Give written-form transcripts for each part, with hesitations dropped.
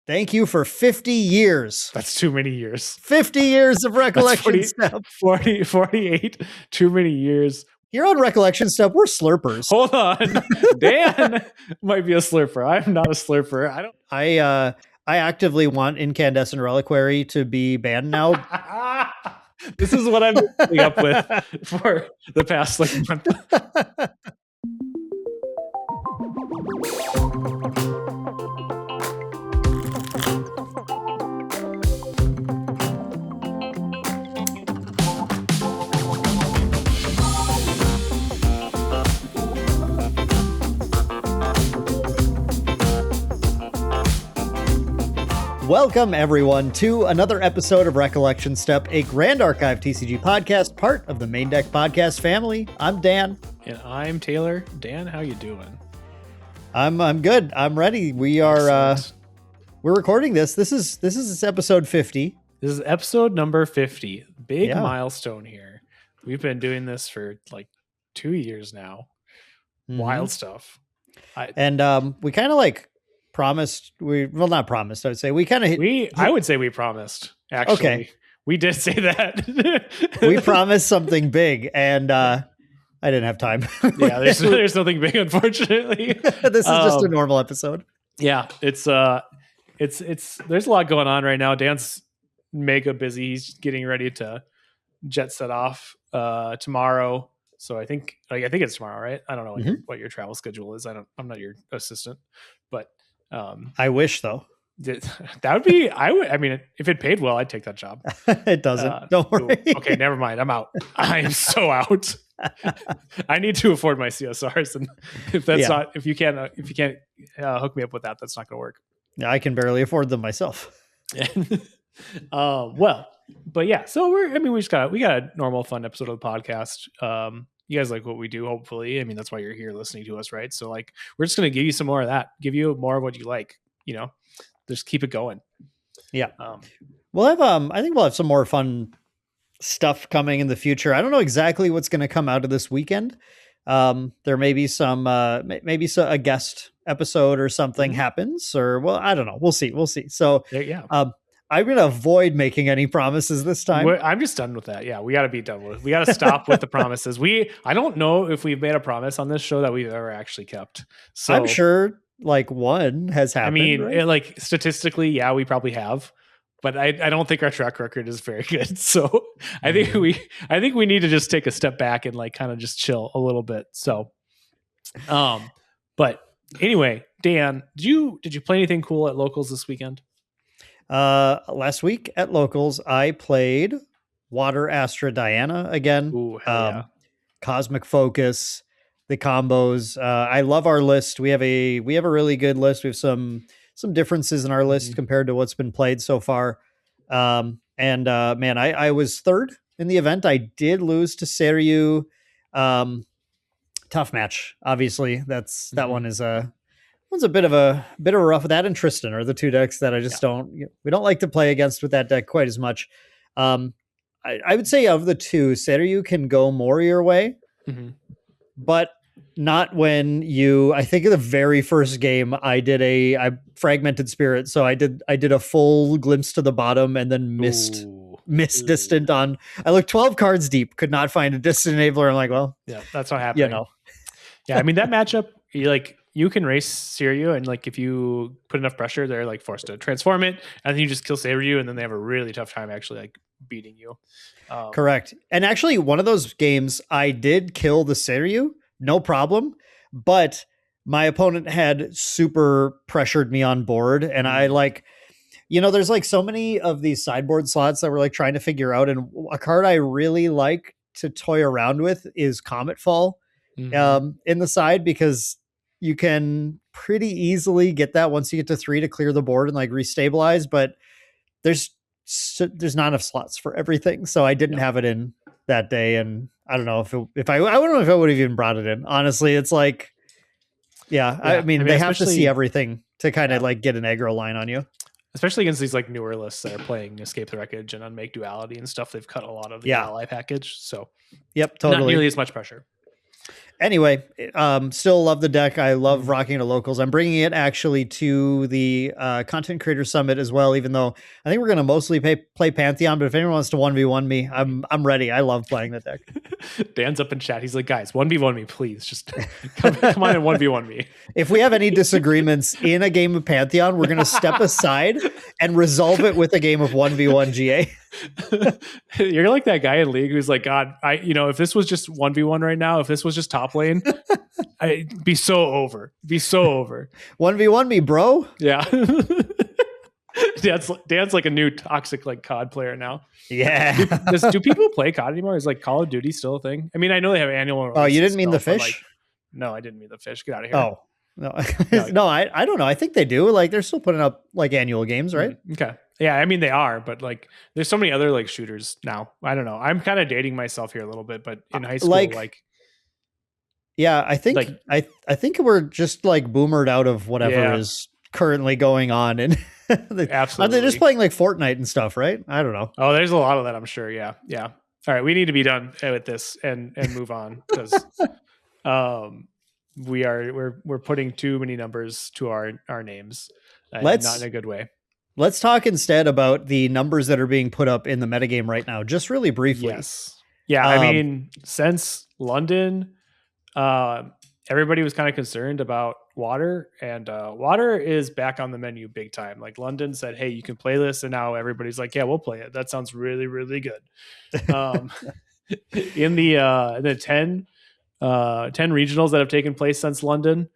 Thank you for 50 years. That's too many years. 50 years of Recollection Step. 48, too many years. Here on Recollection Step, we're slurpers. Hold on. Dan might be a slurper. I'm not a slurper. I actively want Incandescent Reliquary to be banned now. This is what I've been putting up with for the past month. Welcome, everyone, to another episode of Recollection Step, a Grand Archive TCG podcast, part of the Maindeck podcast family. I'm Dan. And I'm Taylor. Dan, how you doing? I'm good. I'm ready. We are we're recording this. This is episode 50. This is episode number 50. Big milestone here. We've been doing this for 2 years now. Mm-hmm. Wild stuff. We kind of promised. Not promised. I would say I would say we promised. Actually, okay. We did say that. We promised something big, and I didn't have time. Yeah, there's nothing big, unfortunately. This is just a normal episode. Yeah, it's there's a lot going on right now. Dan's mega busy. He's getting ready to jet set off tomorrow. So I think it's tomorrow, right? I don't know what your travel schedule is. I'm not your assistant, but I wish though. That would be. I mean, if it paid well, I'd take that job. It doesn't. Don't worry. Okay, never mind. I'm out. I am so out. I need to afford my CSRs, and if you can't hook me up with that, that's not going to work. Yeah, I can barely afford them myself. Well, but yeah. So we got a normal fun episode of the podcast. You guys like what we do, hopefully. I mean, that's why you're here listening to us, right? So we're just going to give you some more of that, give you more of what you like, just keep it going. Yeah. I think we'll have some more fun stuff coming in the future. I don't know exactly what's going to come out of this weekend. There may be a guest episode or something happens, or I don't know. We'll see. So I'm going to avoid making any promises this time. I'm just done with that. Yeah, we got to be done with it. We got to stop with the promises. I don't know if we've made a promise on this show that we've ever actually kept. So I'm sure one has happened. I mean, right? Statistically, yeah, we probably have, but I don't think our track record is very good. So I think we need to just take a step back and kind of just chill a little bit. So, but anyway, Dan, did you play anything cool at locals this weekend? Last week at locals, I played Water Astra Diana again. Ooh, yeah. Cosmic Focus, the combos. I love our list. We have a really good list. We have some differences in our list compared to what's been played so far. Man, I was third in the event. I did lose to Seiryu. Tough match. Obviously, that one is one's a bit of a rough. That and Tristan are the two decks that I just we don't like to play against with that deck quite as much. I would say of the two, Seiryu can go more your way, but not when I think of the very first game I fragmented Spirit. So I did a full glimpse to the bottom and then missed distant on. I looked 12 cards deep, could not find a distant enabler. I'm like, well, yeah, that's not happening. Yeah. I mean, that matchup, you can race Seiryu, and if you put enough pressure, they're forced to transform it, and then you just kill Seiryu, and then they have a really tough time actually beating you. Correct. And actually, one of those games, I did kill the Seiryu, no problem, but my opponent had super pressured me on board, and I there's so many of these sideboard slots that we're trying to figure out, and a card I really like to toy around with is Comet Fall in the side, because you can pretty easily get that once you get to 3 to clear the board and restabilize, but there's not enough slots for everything. So I didn't have it in that day. And I don't know if I don't know if I would have even brought it in. Honestly, it's I mean, they have to see everything to kind of get an aggro line on you. Especially against these newer lists that are playing Escape the Wreckage and Unmake Duality and stuff. They've cut a lot of the ally package. So yep, totally. Not nearly as much pressure. Anyway, still love the deck. I love rocking to locals. I'm bringing it actually to the Content Creator Summit as well, even though I think we're going to mostly play Pantheon, but if anyone wants to 1v1 me, I'm ready. I love playing the deck. Dan's up in chat. He's like, guys, 1v1 me, please. Just come on and 1v1 me. If we have any disagreements in a game of Pantheon, we're going to step aside and resolve it with a game of 1v1 GA. You're like that guy in League who's like, God, if this was just 1v1 right now, if this was just top lane, I'd be so over. 1v1 me, bro. Yeah. Dan's like a new toxic like COD player now. Yeah. Do people play COD anymore? Is like Call of Duty still a thing? I mean, I know they have annual. Oh, you didn't mean the fish? Like, no, I didn't mean the fish. Get out of here. Oh, no. No, I don't know. I think they do. Like, they're still putting up like annual games, right? Okay. Yeah, I mean they are, but like there's so many other like shooters now. I don't know. I'm kind of dating myself here a little bit, but in high school, like yeah, I think like, I think we're just like boomered out of whatever is currently going on, and absolutely they're just playing like Fortnite and stuff, right? I don't know. Oh, there's a lot of that, I'm sure. Yeah. All right, we need to be done with this and move on because we're putting too many numbers to our names, not in a good way. Let's talk instead about the numbers that are being put up in the metagame right now, just really briefly. Yes. Yeah, I mean, since London, everybody was kind of concerned about water, and water is back on the menu big time. Like London said, hey, you can play this, and now everybody's like, yeah, we'll play it. That sounds really, really good. In the 10 regionals that have taken place since London,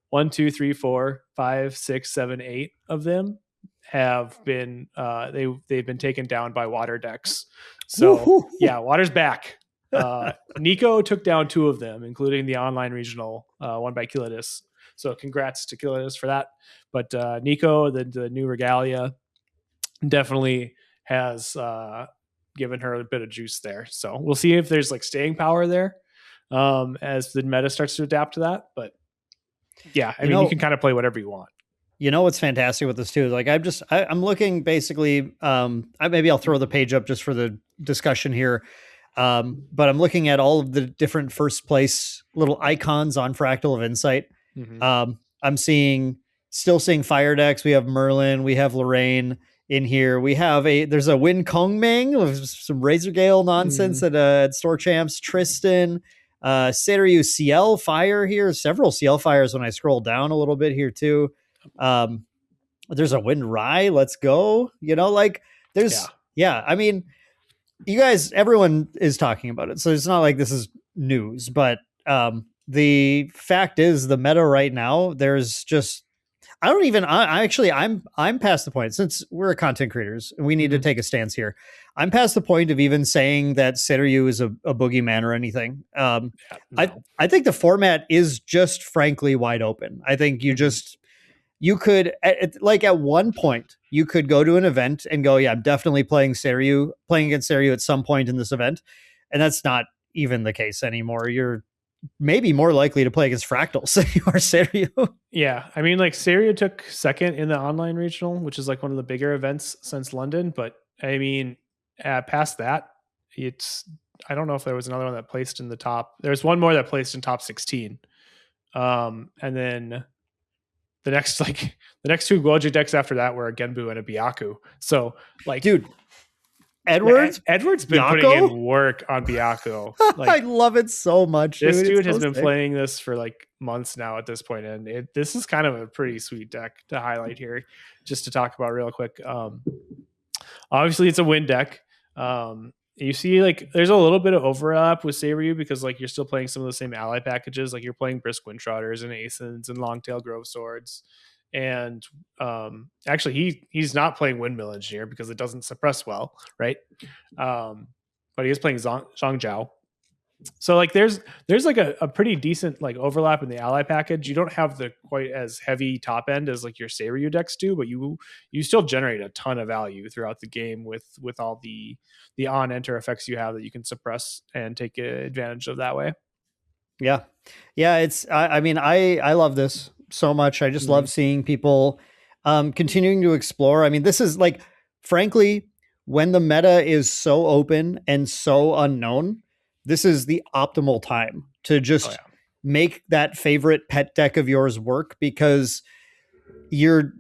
1, 2, 3, 4, 5, 6, 7, 8 of them have been they've been taken down by water decks. So yeah, water's back. Nico took down 2 of them, including the online regional won by Kilidus. So congrats to Kilidus for that. But Nico, the new Regalia, definitely has given her a bit of juice there. So we'll see if there's like staying power there as the meta starts to adapt to that. But yeah, I mean, you can kind of play whatever you want. You know what's fantastic with this too? Like I'm looking basically. Maybe I'll throw the page up just for the discussion here. But I'm looking at all of the different first place little icons on Fractal of Insight. Mm-hmm. I'm still seeing Fire decks. We have Merlin. We have Lorraine in here. We have there's a Win Kong Meng with some Razor Gale nonsense at Store Champs. Tristan, Seiryu CL Fire here. Several CL Fires when I scroll down a little bit here too. There's a Wind Rye. Let's go. I mean, you guys, everyone is talking about it, so it's not like this is news. But the fact is, the meta right now, there's just I'm past the point, since we're content creators and we need to take a stance here. I'm past the point of even saying that Seiryu is a boogeyman or anything. No. I think the format is just frankly wide open. I think you could at one point you could go to an event and go, yeah, I'm definitely playing against Seiryu at some point in this event. And that's not even the case anymore. You're maybe more likely to play against Fractals than you are Seiryu. Yeah. I mean, like Seiryu took second in the online regional, which is like one of the bigger events since London. But I mean, past that, I don't know if there was another one that placed in the top. There's one more that placed in top 16. And then the next 2 Goji decks after that were a Genbu and a Byakko. So like, dude, Edward's been Byakko? putting in work on Byakko. Like, I love it so much. This dude has been playing this for like months now at this point, and this is kind of a pretty sweet deck to highlight here, just to talk about real quick. Obviously, it's a win deck. You see, like, there's a little bit of overlap with Seiryu because, like, you're still playing some of the same ally packages. Like, you're playing Brisk Windtrotters and Ascents and Longtail Grove Swords. And actually, he's not playing Windmill Engineer because it doesn't suppress well, right? But he is playing Zhangjiao. So, like, there's like a pretty decent, like, overlap in the ally package. You don't have the quite as heavy top end as, like, your Seiryu decks do, but you still generate a ton of value throughout the game with all the on-enter effects you have that you can suppress and take advantage of that way. Yeah. It's I love this so much. I just love seeing people continuing to explore. I mean, this is like, frankly, when the meta is so open and so unknown, this is the optimal time to just make that favorite pet deck of yours work, because you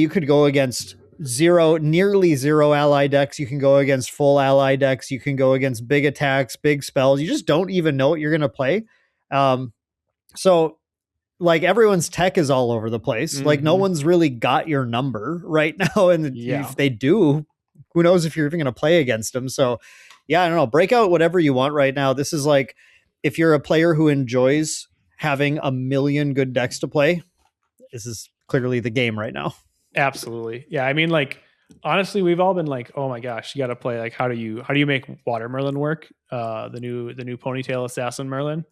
could go against nearly zero ally decks. You can go against full ally decks. You can go against big attacks, big spells. You just don't even know what you're going to play. So like everyone's tech is all over the place. Mm-hmm. Like no one's really got your number right now. And if they do, who knows if you're even going to play against them. So yeah, I don't know. Break out whatever you want right now. This is like, if you're a player who enjoys having a million good decks to play, this is clearly the game right now. Absolutely. Yeah. I mean, like, honestly, we've all been like, oh my gosh, you got to play. Like, how do you make Water Merlin work? The new Ponytail Assassin Merlin.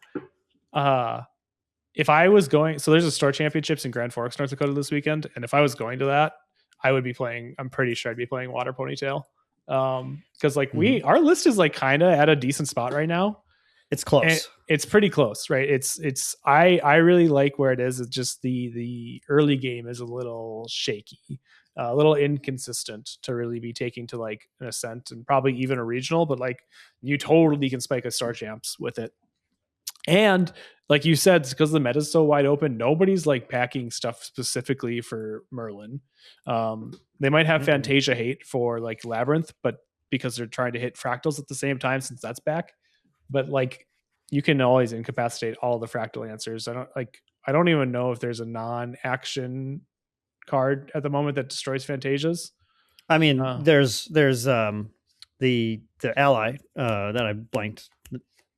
If I was going, so there's a store championships in Grand Forks, North Dakota this weekend. And if I was going to that, I would be playing, I'm pretty sure I'd be playing Water Ponytail. Cause like our list is like kind of at a decent spot right now. It's close. And it's pretty close, right? I really like where it is. It's just the early game is a little shaky, a little inconsistent to really be taking to like an Ascent and probably even a regional, but like you totally can spike a Star Champs with it. And like you said, because the meta is so wide open, nobody's like packing stuff specifically for Merlin. They might have Fantasia hate for like Labyrinth, but because they're trying to hit fractals at the same time, since that's back. But like you can always incapacitate all the fractal answers. I don't even know if there's a non-action card at the moment that destroys Fantasias. I mean, there's the ally that I blanked.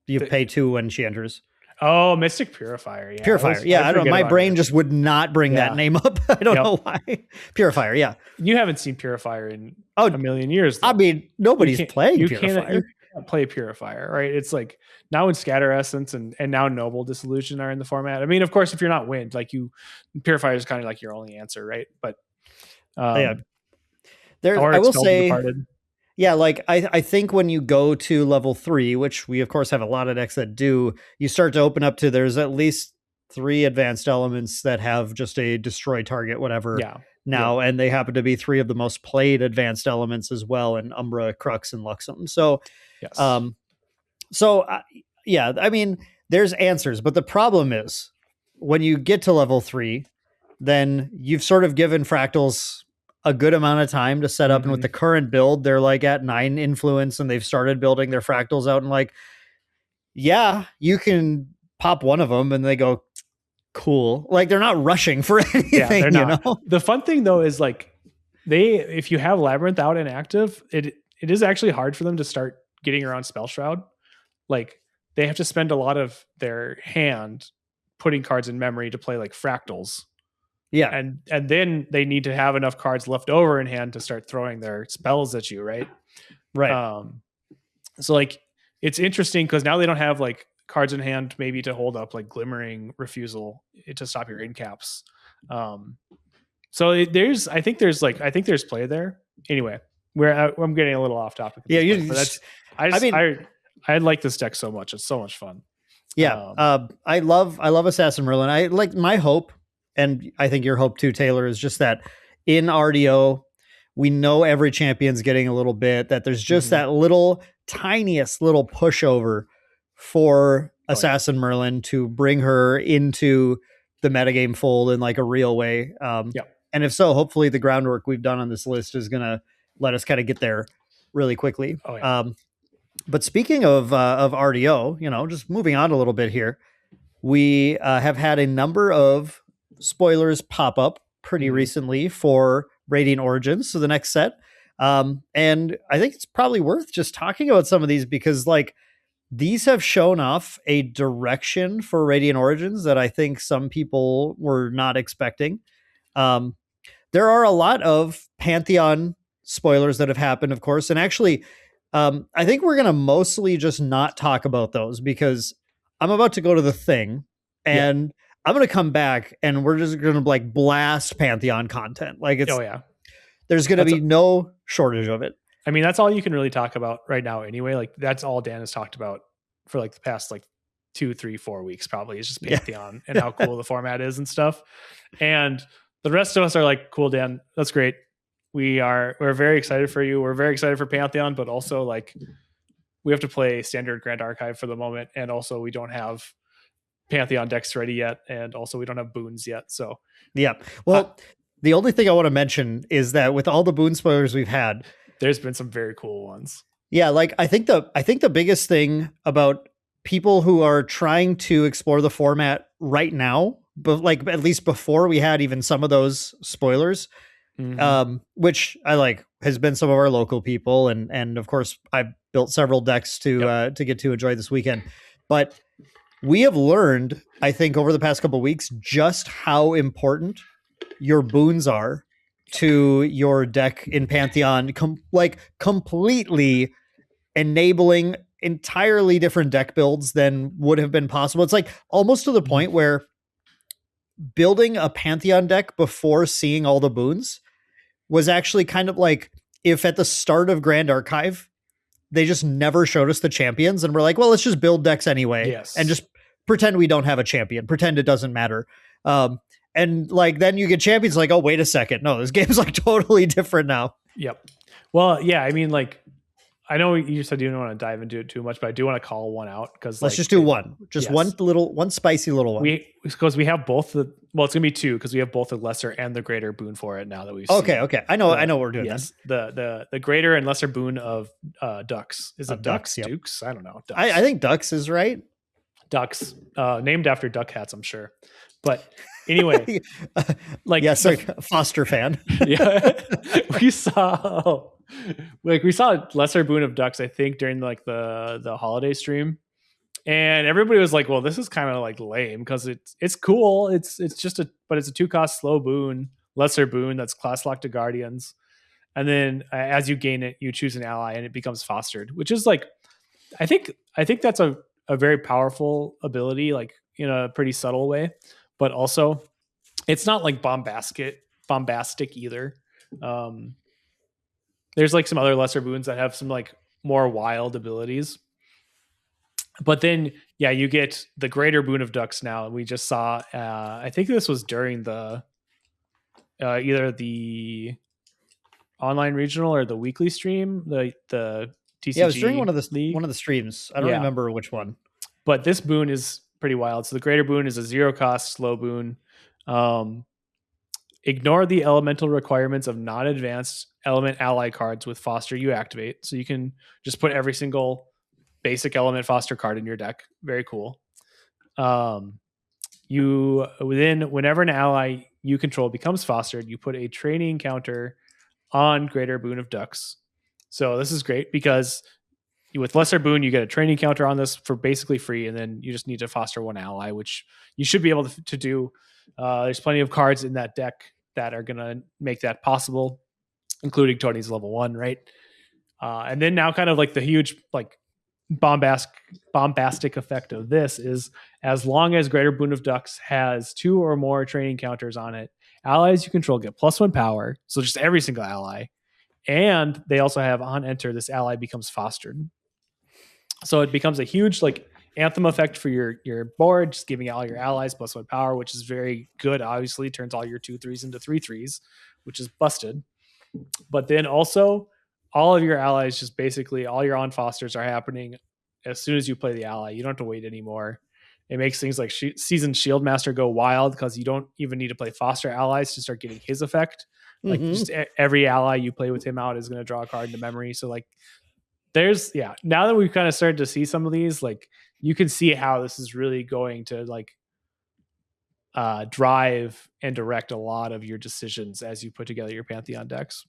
You pay 2 when she enters. Oh, Mystic Purifier. Yeah. Purifier. I don't know. My brain just would not bring that name up. I don't know why. Purifier. Yeah. You haven't seen Purifier in a million years. Though. I mean, nobody's playing Purifier. You can't play Purifier, right? It's like now when Scatter Essence and now Noble Dissolution are in the format. I mean, of course, if you're not Wind, like Purifier is kind of like your only answer, right? But I will say, Departed. Yeah, like I think when you go to level 3, which we of course have a lot of decks that do, you start to open up to there's at least 3 advanced elements that have just a destroy target, whatever. Now, and they happen to be 3 of the most played advanced elements as well, in Umbra, Crux, and Luxem. So, I mean, there's answers, but the problem is when you get to level 3, then you've sort of given fractals a good amount of time to set up. And with the current build, they're like at 9 influence and they've started building their fractals out, and like, yeah, you can pop one of them and they go cool. Like they're not rushing for anything, you know? The fun thing though, is like if you have Labyrinth out and active, it is actually hard for them to start getting around Spell Shroud. Like they have to spend a lot of their hand putting cards in memory to play like fractals. Yeah. And then they need to have enough cards left over in hand to start throwing their spells at you, right? Right. So like it's interesting because now they don't have like cards in hand maybe to hold up like Glimmering Refusal to stop your incaps. So I think there's play there. Anyway, I'm getting a little off topic. I like this deck so much. It's so much fun. Yeah. I love Assassin Merlin. I like my hope, and I think your hope too, Taylor, is just that in RDO, we know every champion's getting a little bit, that there's just that little tiniest little pushover for Assassin Merlin to bring her into the metagame fold in like a real way. And if so, hopefully the groundwork we've done on this list is going to let us kind of get there really quickly. But speaking of RDO, just moving on a little bit here, we have had a number of spoilers pop up pretty recently for Radiant Origins, so the next set. And I think it's probably worth just talking about some of these, because like these have shown off a direction for Radiant Origins that I think some people were not expecting. There are a lot of Pantheon spoilers that have happened, of course, and actually I think we're going to mostly just not talk about those, because I'm about to go to the thing and I'm going to come back and we're just going to like blast Pantheon content. Like it's, there's going to be no shortage of it. I mean, that's all you can really talk about right now anyway. Like that's all Dan has talked about for like the past like 2, 3, 4 weeks, probably. It's just Pantheon and how cool the format is and stuff. And the rest of us are like, cool, Dan, that's great. We're very excited for you. We're very excited for Pantheon, but also like we have to play standard Grand Archive for the moment. And also we don't have Pantheon decks ready yet, and also we don't have Boons yet. So yeah. Well, the only thing I want to mention is that with all the Boon spoilers we've had, there's been some very cool ones. Yeah, like I think the biggest thing about people who are trying to explore the format right now, but like at least before we had even some of those spoilers, which I like has been some of our local people, and of course I've built several decks to get to enjoy this weekend. But we have learned, I think, over the past couple of weeks, just how important your boons are to your deck in Pantheon, completely enabling entirely different deck builds than would have been possible. It's like almost to the point where building a Pantheon deck before seeing all the boons was actually kind of like if at the start of Grand Archive, they just never showed us the champions and we're like, well, let's just build decks anyway. Yes. And just pretend we don't have a champion, pretend it doesn't matter. And like, then you get champions like, oh, wait a second. No, this game's like totally different now. Yep. Well, yeah, I mean, like, I know you said you don't want to dive into it too much, but I do want to call one out because let's just do one, one spicy little one. Because we have both it's gonna be two because we have both the lesser and the greater boon for it now that we've seen. Okay. I know what we're doing. Yes, the greater and lesser boon of Dux. Is it Dux? Yep. Dukes? I don't know. Dux. I think Dux is right. Dux, named after duck hats, I'm sure. But anyway, Foster fan. Yeah, we saw lesser boon of Dux, I think, during like the holiday stream, and everybody was like, well, this is kind of like lame because it's cool, it's just but it's a 2-cost slow boon, lesser boon that's class locked to guardians, and then as you gain it, you choose an ally and it becomes fostered, which is like I think that's a very powerful ability, like in a pretty subtle way, but also it's not like bombastic either. There's like some other lesser boons that have some like more wild abilities. But then, yeah, you get the greater boon of Dux now. We just saw, I think this was during the either the online regional or the weekly stream, the TCG. Yeah, it was during one of the streams. I don't remember which one. But this boon is pretty wild. So the greater boon is a 0-cost slow boon. Ignore the elemental requirements of non-advanced element ally cards with foster you activate. So you can just put every single basic element foster card in your deck. Very cool. Whenever an ally you control becomes fostered, you put a training counter on greater boon of Dux. So this is great because with lesser boon, you get a training counter on this for basically free, and then you just need to foster one ally, which you should be able to do. There's plenty of cards in that deck that are going to make that possible, including Tony's level 1, right? And then now kind of like the huge like bombastic effect of this is as long as greater boon of Dux has 2 or more training counters on it, allies you control get +1 power. So just every single ally. And they also have on enter, this ally becomes fostered. So it becomes a huge like anthem effect for your board, just giving all your allies +1 power, which is very good. Obviously turns all your 2/3s into 3/3s, which is busted. But then also all of your allies, just basically all your on fosters are happening as soon as you play the ally. You don't have to wait anymore. It makes things like Seasoned Shield Master go wild because you don't even need to play foster allies to start getting his effect. Like just every ally you play with him out is going to draw a card into memory. So like now that we've kind of started to see some of these, like you can see how this is really going to like drive and direct a lot of your decisions as you put together your Pantheon decks.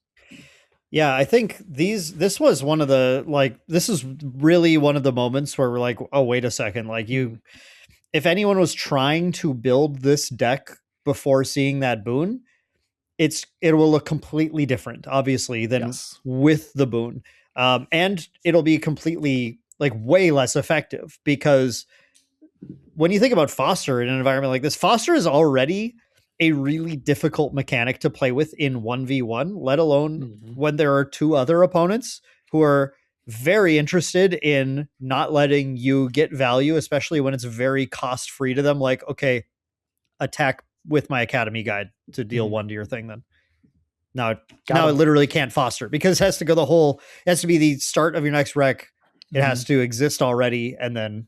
Yeah, I think this was one of the, like, this is really one of the moments where we're like, oh, wait a second. Like if anyone was trying to build this deck before seeing that boon, it will look completely different, obviously, than with the boon. And it'll be completely like way less effective because when you think about foster in an environment like this, foster is already a really difficult mechanic to play with in 1v1, let alone when there are 2 other opponents who are very interested in not letting you get value, especially when it's very cost free to them. Like, okay, attack with my Academy guide to deal 1 to your thing. Then now it literally can't foster because it has to go it has to be the start of your next rec. It has to exist already and then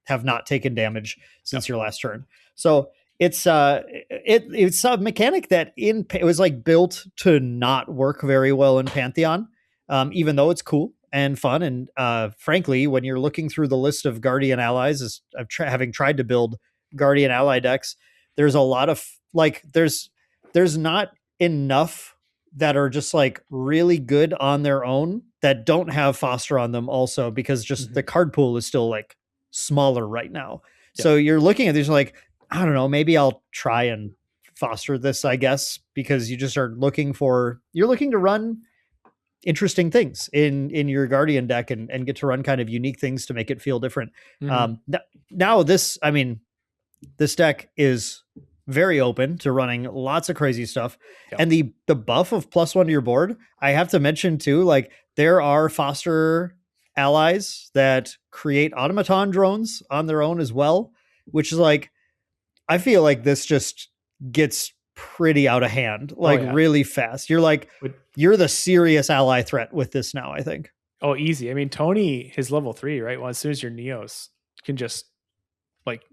have not taken damage since your last turn. So it's a mechanic that it was like built to not work very well in Pantheon, even though it's cool and fun. And frankly, when you're looking through the list of Guardian allies, having tried to build Guardian ally decks, there's a lot of like there's not enough that are just like really good on their own that don't have foster on them also, because just the card pool is still like smaller right now. Yeah. So you're looking at these like, I don't know, maybe I'll try and foster this, I guess, because you just are looking to run interesting things in your Guardian deck and get to run kind of unique things to make it feel different. Now this deck is very open to running lots of crazy stuff. Yep. And the buff of +1 to your board, I have to mention too, like there are foster allies that create automaton drones on their own as well, which is like, I feel like this just gets pretty out of hand, like really fast. You're the serious ally threat with this now, I think. Oh, easy. I mean, Tony, his level 3, right? Well, as soon as your Neos can just like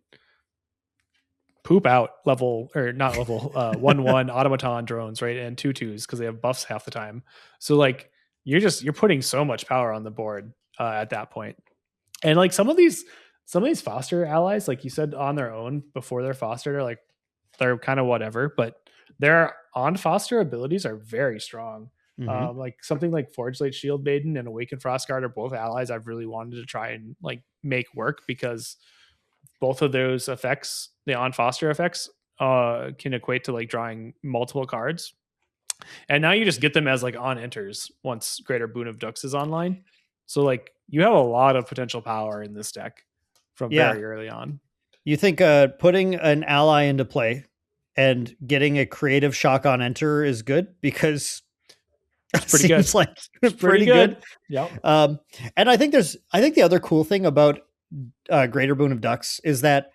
poop out not level 1/1 automaton drones, right? And 2/2s because they have buffs half the time. So like you're putting so much power on the board at that point. And like some of these foster allies, like you said, on their own before they're fostered, they're kind of whatever, but their on foster abilities are very strong. Like something like Forge Light Shield Maiden and Awakened Frostguard are both allies I've really wanted to try and like make work, because both of those effects, the on foster effects, can equate to like drawing multiple cards. And now you just get them as like on enters once Greater Boon of Dux is online. So like you have a lot of potential power in this deck from very early on. You think putting an ally into play and getting a creative shock on enter is good, because it's pretty good. Like it's pretty good. Yeah. And I think the other cool thing about Greater Boon of Dux is that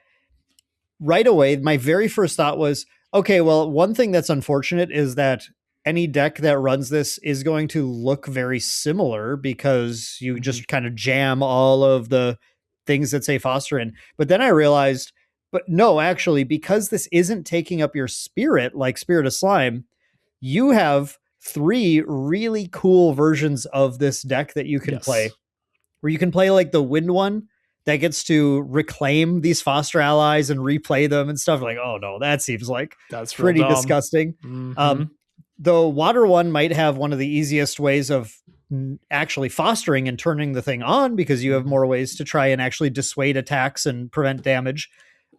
right away, my very first thought was, okay, well, one thing that's unfortunate is that any deck that runs this is going to look very similar, because you just kind of jam all of the things that say foster in. But then I realized, but no, actually, because this isn't taking up your spirit like Spirit of Slime, you have 3 really cool versions of this deck that you can play, where you can play like the wind one that gets to reclaim these foster allies and replay them and stuff. Like, oh no, that seems like that's pretty disgusting. The water one might have one of the easiest ways of actually fostering and turning the thing on, because you have more ways to try and actually dissuade attacks and prevent damage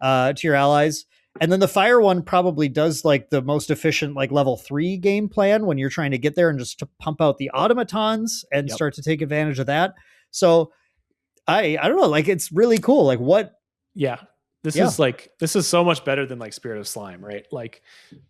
to your allies. And then the fire one probably does like the most efficient, like level 3 game plan when you're trying to get there and just to pump out the automatons and start to take advantage of that. So I don't know, like it's really cool. Like what? Yeah. This is so much better than like Spirit of Slime, right? Like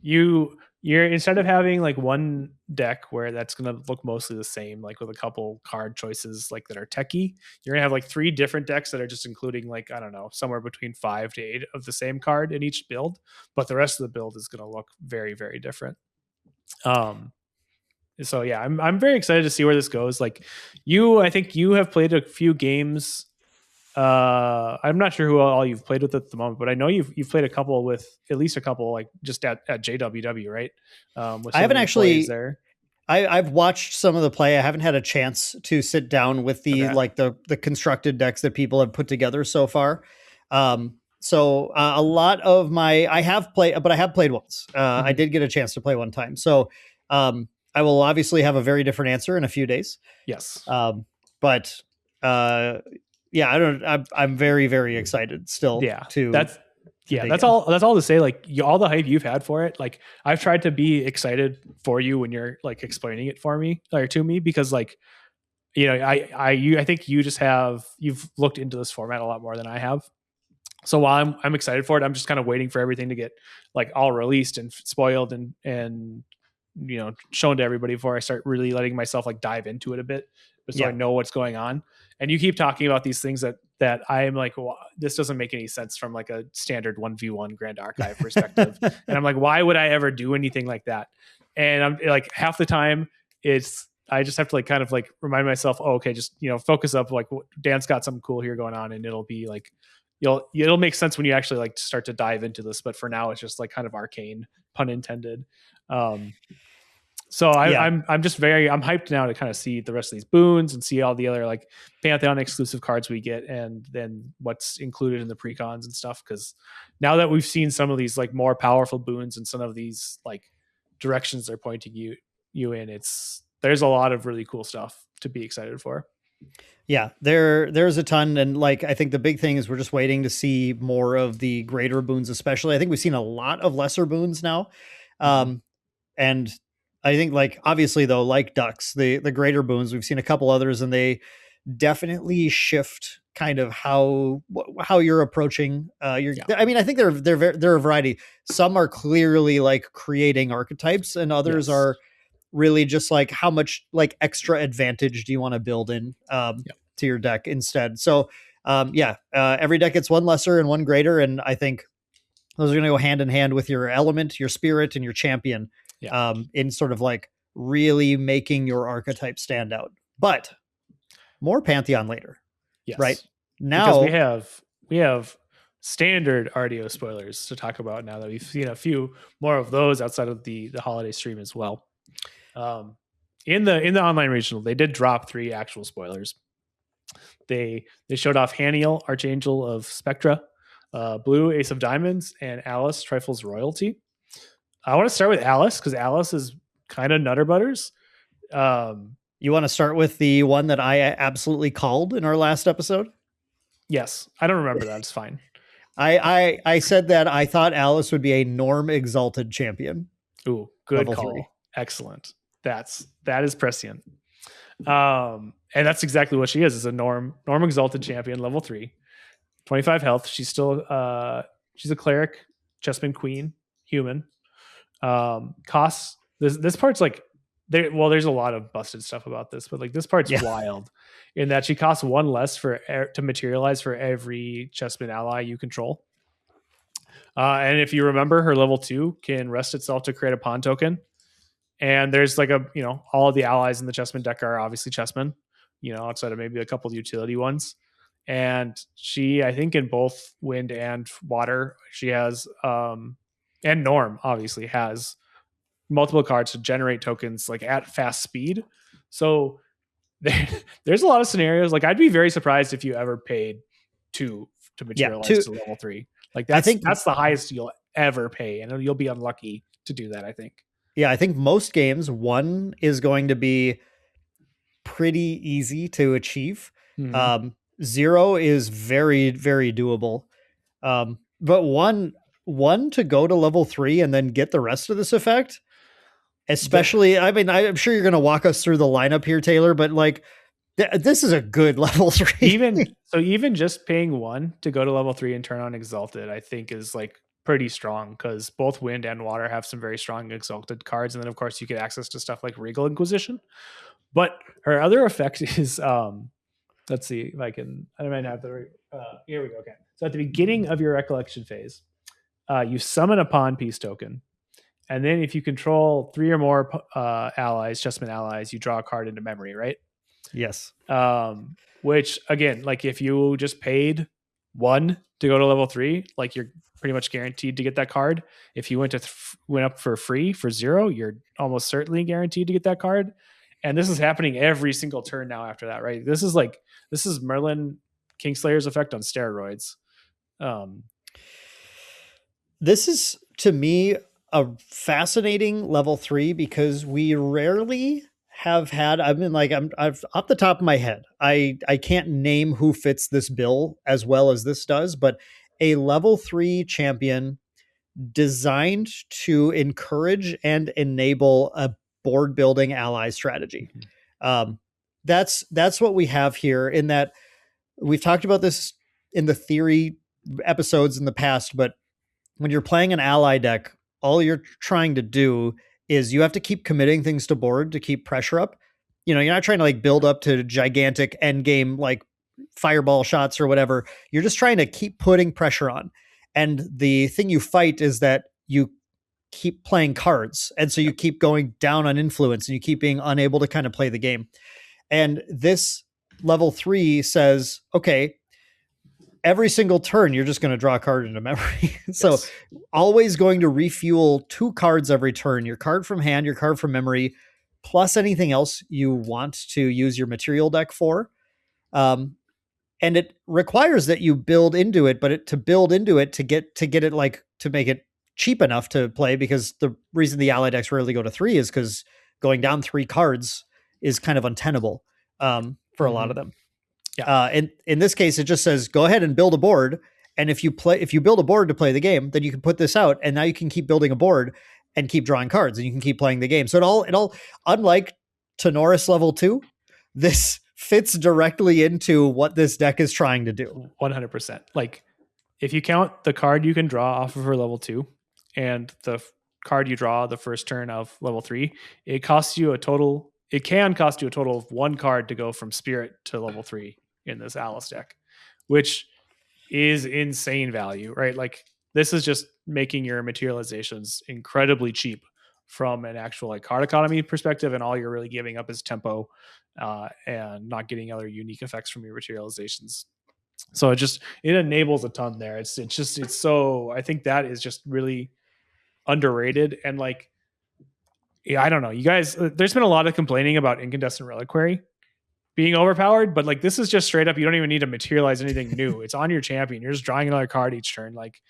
you're instead of having like one deck where that's going to look mostly the same, like with a couple card choices like that are techie, you're gonna have like 3 different decks that are just including like, I don't know, somewhere between 5 to 8 of the same card in each build, but the rest of the build is going to look very, very different. So yeah, I'm very excited to see where this goes. Like I think you have played a few games. I'm not sure who all you've played with at the moment, but I know you've played at least a couple, like just at JWW, right? I haven't actually there. I've watched some of the play. I haven't had a chance to sit down with the constructed decks that people have put together so far. So a lot of I have played once. I did get a chance to play one time. So I will obviously have a very different answer in a few days. Yes. Yeah, I'm very, very excited still. Yeah, that's all to say. Like all the hype you've had for it, like I've tried to be excited for you when you're like explaining it for me or to me, because like, you know, I think you've looked into this format a lot more than I have. So while I'm excited for it, I'm just kind of waiting for everything to get like all released and spoiled and you know, shown to everybody before I start really letting myself like dive into it a bit, so I know what's going on. And you keep talking about these things that I am like, well, this doesn't make any sense from like a standard 1v1 Grand Archive perspective. And I'm like, why would I ever do anything like that? And I'm like, half the time I just have to like kind of like remind myself, oh, okay, just, you know, focus up, like Dan's got something cool here going on, and it'll be like, it'll make sense when you actually like start to dive into this. But for now, it's just like kind of arcane, pun intended. So I'm hyped now to kind of see the rest of these boons and see all the other like Pantheon exclusive cards we get, and then what's included in the precons and stuff. Because now that we've seen some of these like more powerful boons and some of these like directions they're pointing you in, there's a lot of really cool stuff to be excited for. Yeah, there's a ton. And like, I think the big thing is we're just waiting to see more of the greater boons, especially. I think we've seen a lot of lesser boons now. And I think like, obviously though, like Dux, the greater boons, we've seen a couple others, and they definitely shift kind of how you're approaching I mean, I think they're a variety. Some are clearly like creating archetypes, and others are really just like how much like extra advantage do you want to build in to your deck instead. So every deck gets one lesser and one greater, and I think those are going to go hand in hand with your element, your spirit, and your champion in sort of like really making your archetype stand out. But more Pantheon later. Yes. Right now because we have standard RDO spoilers to talk about now that we've seen a few more of those outside of the holiday stream as well. In the online regional, they did drop 3 actual spoilers. They showed off Haniel, Archangel of Spectra, Bleu, Ace of Diamonds, and Alice, Trifle's Royalty. I want to start with Alice because Alice is kind of nutter butters. You want to start with the one that I absolutely called in our last episode? Yes, I don't remember that. It's fine. I said that I thought Alice would be a norm exalted champion. Ooh, good call. 3. Excellent. That is prescient. And that's exactly what she is a norm exalted champion, level 3, 25 health. She's still she's a cleric, chessman queen, human. Costs this part's like there's a lot of busted stuff about this, but like this part's wild in that she costs 1 less to materialize for every chessman ally you control. And if you remember, her level 2 can rest itself to create a pawn token. And there's like all of the allies in the chessman deck are obviously chessmen, outside of maybe a couple of utility ones. And she, I think in both wind and water, she has, and Norm obviously has multiple cards to generate tokens like at fast speed. So there's a lot of scenarios. Like I'd be very surprised if you ever paid 2 to materialize to level 3. Like that's the highest you'll ever pay, and you'll be unlucky to do that, I think. Yeah, I think most games 1 is going to be pretty easy to achieve. 0 is very, very doable. But one to go to level 3 and then get the rest of this effect, especially, I mean, I'm sure you're going to walk us through the lineup here, Taylor, but like this is a good level 3. Even just paying 1 to go to level 3 and turn on Exalted, I think is like pretty strong, because both wind and water have some very strong Exalted cards. And then of course you get access to stuff like Regal Inquisition. But her other effect is, let's see if I might have the, here we go. Okay. So at the beginning of your recollection phase, you summon a pawn piece token. And then if you control 3 or more allies, chessmen allies, you draw a card into memory, right? Yes. Which again, like if you just paid 1 to go to level 3, like you're pretty much guaranteed to get that card. If you went up for free for 0, you're almost certainly guaranteed to get that card. And this is happening every single turn now after that, right? This is Merlin Kingslayer's effect on steroids. This is, to me, a fascinating level 3 because we rarely have had, I've off the top of my head, I can't name who fits this bill as well as this does, but a level 3 champion designed to encourage and enable a board building ally strategy. That's what we have here, in that we've talked about this in the theory episodes in the past, but when you're playing an ally deck, all you're trying to do is you have to keep committing things to board to keep pressure up. You're not trying to like build up to gigantic end game, like fireball shots or whatever. You're just trying to keep putting pressure on. And the thing you fight is that you keep playing cards. And so you keep going down on influence and you keep being unable to kind of play the game. And this level 3 says, okay, every single turn, you're just going to draw a card into memory. So Yes. always going to refuel 2 cards every turn, your card from hand, your card from memory, plus anything else you want to use your material deck for. And it requires that you build into it, but to build into it to get it like to make it cheap enough to play, because the reason the ally decks rarely go to 3 is because going down 3 cards is kind of untenable for a lot of them. Yeah. And in this case, it just says go ahead and build a board, and if you build a board to play the game, then you can put this out, and now you can keep building a board and keep drawing cards, and you can keep playing the game. So it all unlike Tenoris level 2, this fits directly into what this deck is trying to do. 100%. Like, if you count the card you can draw off of her level 2 and the card you draw the first turn of level 3, it can cost you a total of 1 card to go from Spirit to level 3 in this Alice deck, which is insane value, right? Like, this is just making your materializations incredibly cheap from an actual like card economy perspective, and all you're really giving up is tempo and not getting other unique effects from your materializations. So it enables a ton there. It's so, I think that is just really underrated. And like, yeah, I don't know, you guys, there's been a lot of complaining about Incandescent Reliquary being overpowered, but like, this is just straight up, you don't even need to materialize anything new. It's on your champion. You're just drawing another card each turn. Like,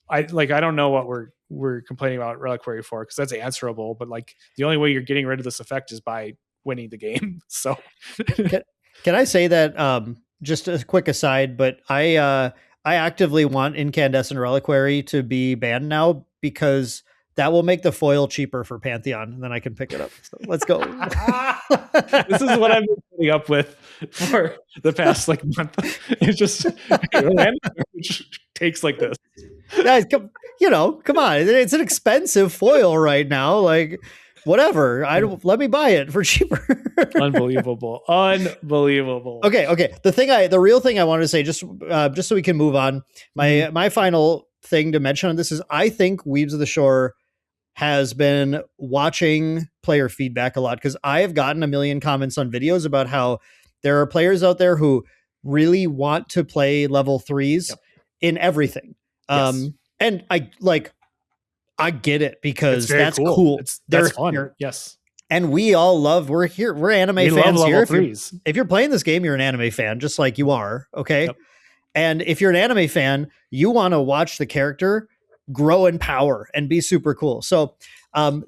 I don't know what we're complaining about Reliquary for, because that's answerable, but like, the only way you're getting rid of this effect is by winning the game. So can I say that just a quick aside, but I actively want Incandescent Reliquary to be banned now, because that will make the foil cheaper for Pantheon, and then I can pick it up. So let's go. This is what I've been putting up with for the past like month. It's just which takes like this. Guys, come on. It's an expensive foil right now. Like, whatever. Let me buy it for cheaper. Unbelievable. Okay. The real thing I wanted to say, just so we can move on. My final thing to mention on this is, I think Weebs of the Shore has been watching player feedback a lot, because I have gotten a million comments on videos about how there are players out there who really want to play level 3s in everything. Yes. And I get it, because that's cool. That's fun. Yes. And we all we're anime fans here. If you're playing this game, you're an anime fan, just like you are. Okay. Yep. And if you're an anime fan, you want to watch the character grow in power and be super cool. So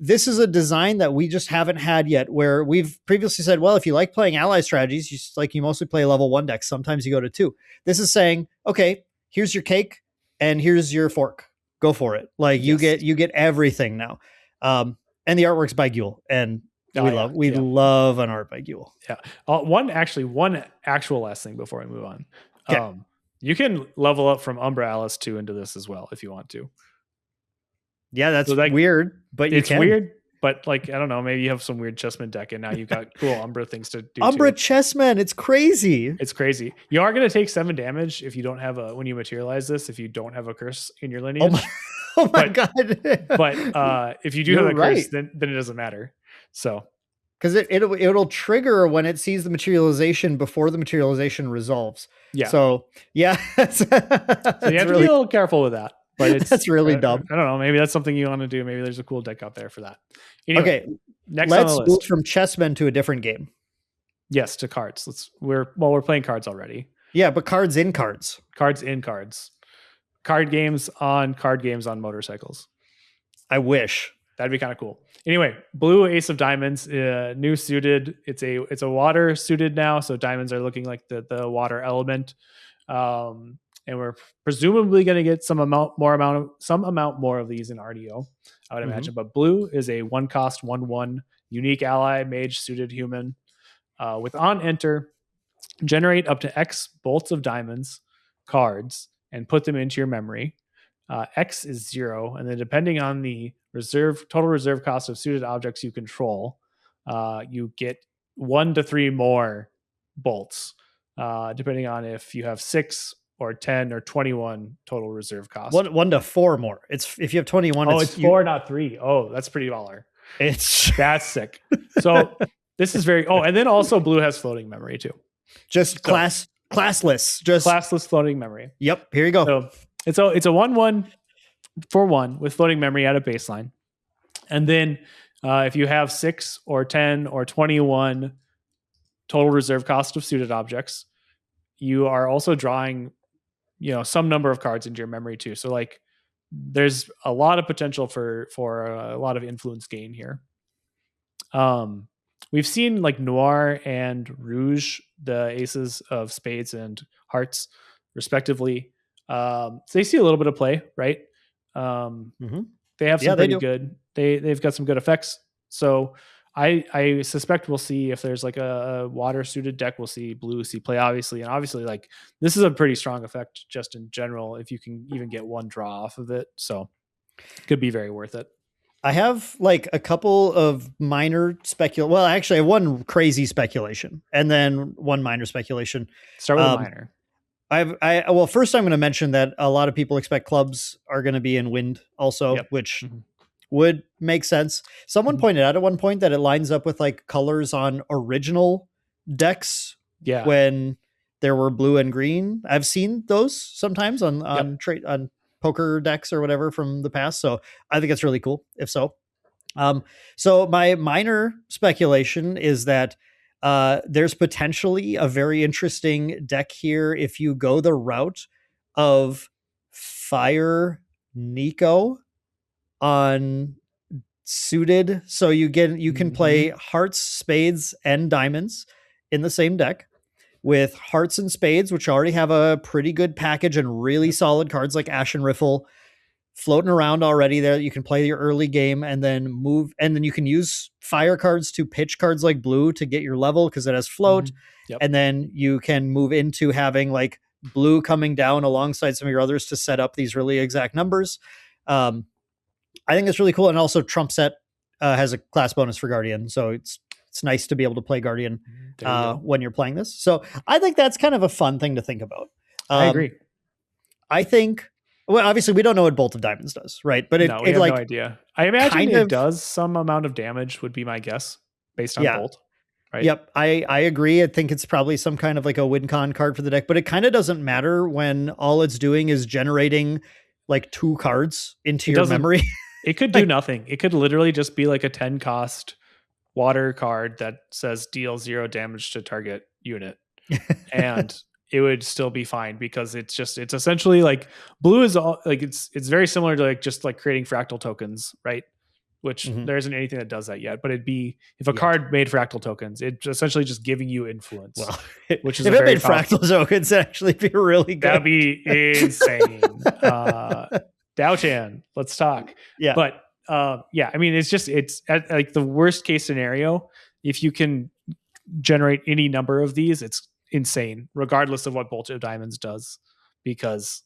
this is a design that we just haven't had yet, where we've previously said, well, if you like playing ally strategies, you mostly play level 1 decks. Sometimes you go to 2. This is saying, okay, here's your cake and here's your fork. Go for it. Like, you get everything now. And the artwork's by Gule, and we love an art by Gule. Yeah. One actual last thing before I move on. Okay. You can level up from Umbra Alice 2 into this as well if you want to. Yeah, that's weird, but it's weird. But like, I don't know, maybe you have some weird chessman deck, and now you've got cool Umbra things to do. Umbra chessman, it's crazy. It's crazy. You are going to take 7 damage if you don't have when you materialize this, if you don't have a curse in your lineage. Oh my god! But if you do have a curse, then it doesn't matter. So, because it'll trigger when it sees the materialization before the materialization resolves. Yeah. So yeah, so you have to be a little careful with that. But that's really dumb. I don't know. Maybe that's something you want to do. Maybe there's a cool deck out there for that. Anyway, okay, next let's on the list. move from chessmen to a different game. Yes, to cards. We're playing cards already. Yeah, but cards in cards. Cards in cards. Card games on motorcycles. I wish. That'd be kind of cool. Anyway, Blue Ace of Diamonds, new suited. It's a water suited now, so diamonds are looking like the water element. And we're presumably going to get some amount more of these in RDO, I would imagine. But Blue is a 1-cost 1/1 unique ally mage suited human. With on enter, generate up to X bolts of diamonds cards and put them into your memory. X is 0, and then depending on the total reserve cost of suited objects you control, you get 1 to 3 more bolts, depending on if you have 6 or 10 or 21 total reserve cost. 1 to 4 more. It's if you have 21. Oh, it's 4, not 3. Oh, that's pretty baller. That's sick. So this is very. Oh, and then also Blue has floating memory too. Just class classless. Just classless floating memory. Yep. Here you go. So it's a 1/1 for 1 with floating memory at a baseline. And then if you have 6 or 10 or 21 total reserve cost of suited objects, you are also drawing, some number of cards into your memory too. So like there's a lot of potential for a lot of influence gain here. We've seen like Noir and Rouge, the aces of spades and hearts, respectively. So they see a little bit of play, right? They have some pretty good. They've got some good effects. So I suspect we'll see if there's like a water suited deck, we'll see Blue see play, obviously. And obviously, like this is a pretty strong effect just in general, if you can even get one draw off of it. So could be very worth it. I have like a couple of minor speculation. Well, actually, I have one crazy speculation and then one minor speculation. Start with a minor. Well, first I'm going to mention that a lot of people expect clubs are going to be in wind also, which would make sense. Someone pointed out at one point that it lines up with like colors on original decks. Yeah. When there were blue and green, I've seen those sometimes on poker decks or whatever from the past. So I think it's really cool if so. So my minor speculation is that there's potentially a very interesting deck here if you go the route of Fire Nico on suited. So you can play hearts, spades, and diamonds in the same deck with hearts and spades, which already have a pretty good package and really solid cards like Ash and Riffle floating around already there. You can play your early game and then move, and then you can use fire cards to pitch cards like Blue to get your level because it has float. And then you can move into having like Blue coming down alongside some of your others to set up these really exact numbers. I think it's really cool. And also Trump Set has a class bonus for Guardian. So it's nice to be able to play Guardian when you're playing this. So I think that's kind of a fun thing to think about. I agree. I think, well, obviously we don't know what Bolt of Diamonds does, right? But we have no idea. I imagine it does some amount of damage would be my guess based on Bolt. Right? Yep. I agree. I think it's probably some kind of like a win con card for the deck, but it kind of doesn't matter when all it's doing is generating like 2 cards into your memory. It could do nothing. It could literally just be like a 10 cost water card that says deal 0 damage to target unit. And it would still be fine because it's essentially like Blue is all like, it's very similar to like just like creating fractal tokens, right? Which there isn't anything that does that yet, but it'd be if a card made fractal tokens, it's essentially just giving you influence. Well, which is if it made fractal tokens, it'd actually be really good. That'd be insane. Dao-chan, let's talk. Yeah. But I mean, it's at like the worst case scenario. If you can generate any number of these, it's insane, regardless of what Bolt of Diamonds does, because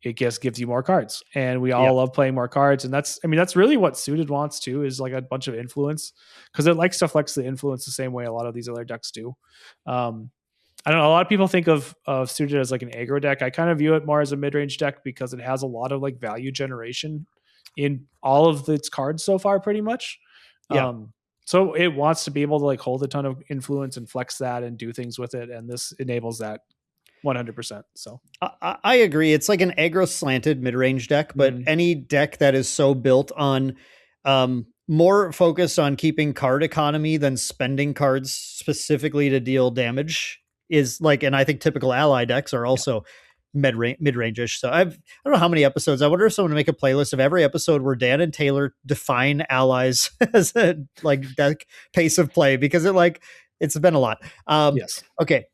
it just gives you more cards, and we all love playing more cards. And that's really what suited wants too, is like a bunch of influence, because it likes to flex the influence the same way a lot of these other decks do. I don't know. A lot of people think of suited as like an aggro deck. I kind of view it more as a mid-range deck because it has a lot of like value generation in all of its cards so far, pretty much. So it wants to be able to like hold a ton of influence and flex that and do things with it, and this enables that 100%. So I agree. It's like an aggro slanted mid-range deck, but any deck that is so built on more focused on keeping card economy than spending cards specifically to deal damage is like, and I think typical ally decks are also mid-range-ish. So I don't know how many episodes. I wonder if someone would make a playlist of every episode where Dan and Taylor define allies as a like deck pace of play, because it's been a lot. Yes. Okay.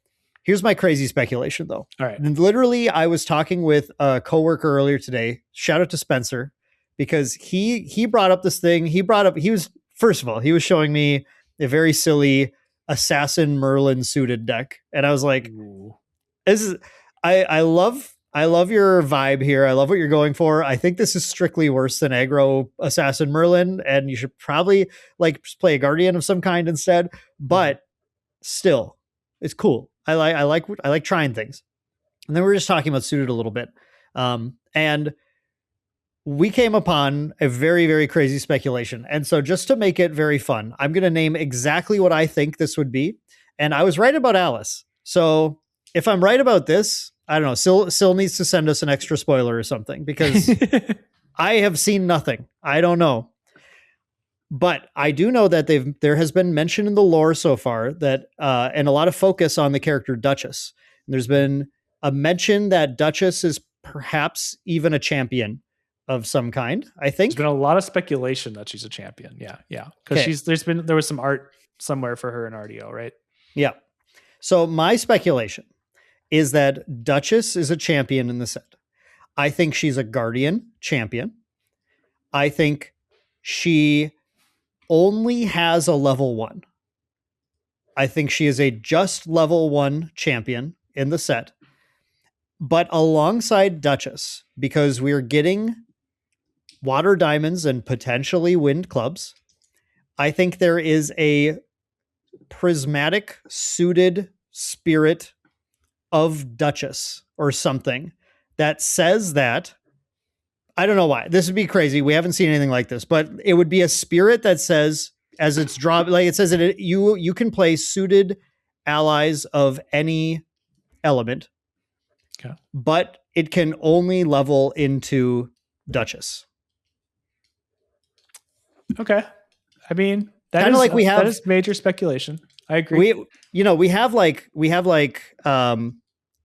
Here's my crazy speculation though. All right. And literally I was talking with a coworker earlier today. Shout out to Spencer, because he brought up this thing. He was showing me a very silly Assassin Merlin suited deck. And I was like, I love your vibe here. I love what you're going for. I think this is strictly worse than aggro Assassin Merlin, and you should probably like play a Guardian of some kind instead. But still, it's cool. I like trying things. And then we were just talking about suited a little bit. And we came upon a very, very crazy speculation. And so just to make it very fun, I'm going to name exactly what I think this would be. And I was right about Alice. So if I'm right about this, I don't know. Sil needs to send us an extra spoiler or something because I have seen nothing. I don't know. But I do know that there has been mention in the lore so far that and a lot of focus on the character Duchess. And there's been a mention that Duchess is perhaps even a champion of some kind. I think there's been a lot of speculation that she's a champion. Yeah, because there was some art somewhere for her in RDO, right? Yeah. So my speculation is that Duchess is a champion in the set. I think she's a Guardian champion. I think she only has a level 1. I think she is a just level 1 champion in the set. But alongside Duchess, because we're getting water diamonds and potentially wind clubs, I think there is a prismatic suited spirit of Duchess or something that says that, I don't know why. This would be crazy. We haven't seen anything like this, but it would be a spirit that says, as it's drawn, like it says that you can play suited allies of any element, but it can only level into Duchess. Okay. I mean, that is major speculation. I agree. We have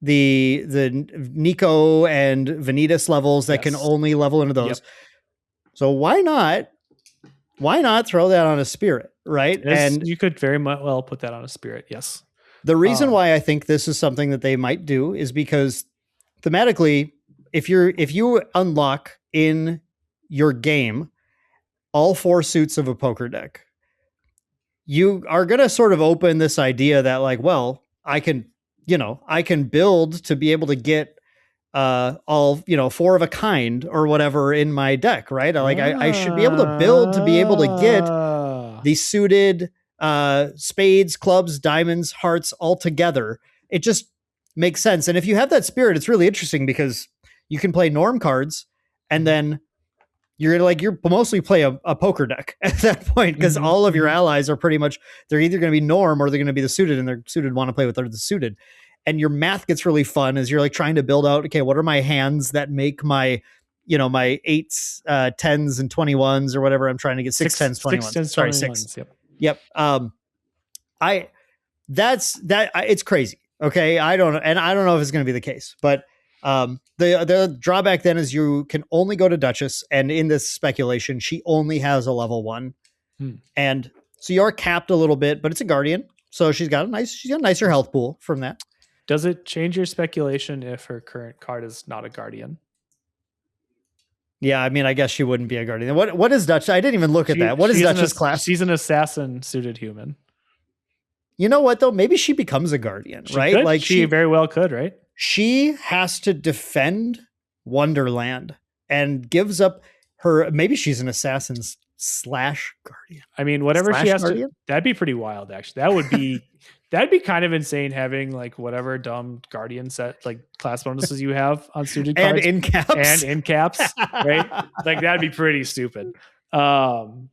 the Nico and Vanitas levels that can only level into those. Yep. So why not throw that on a spirit, right? And you could very well put that on a spirit. Yes. The reason why I think this is something that they might do is because thematically, if you unlock in your game all 4 suits of a poker deck, you are going to sort of open this idea that like, well, I can build to be able to get all 4 of a kind or whatever in my deck, right? Like I should be able to build to be able to get the suited spades, clubs, diamonds, hearts all together. It just makes sense. And if you have that spirit, it's really interesting because you can play norm cards and then you're mostly play a poker deck at that point because all of your allies are pretty much, they're either going to be norm or they're going to be the suited, and they're suited want to play with the suited. And your math gets really fun as you're like trying to build out, okay, what are my hands that make my, my 8s, 10s and 21s or whatever I'm trying to get, 6, 10s, 21s. Sorry, 6. Yep. It's crazy. Okay. I don't know if it's going to be the case, but the drawback then is you can only go to Duchess, and in this speculation, she only has a level 1. And so you're capped a little bit, but it's a Guardian. So she's got a nicer health pool from that. Does it change your speculation if her current card is not a Guardian? Yeah, I mean, I guess she wouldn't be a Guardian. What is Duchess? I didn't even look at that. What is Duchess class? She's an assassin suited human. You know what though? Maybe she becomes a Guardian, right? Could. Like she very well could, right? She has to defend Wonderland and gives up her. Maybe she's an assassin / Guardian. I mean, whatever she has Guardian? To. That'd be pretty wild, actually. That'd be kind of insane having like whatever dumb Guardian set like class bonuses you have on suited cards and in caps, right? Like that'd be pretty stupid. So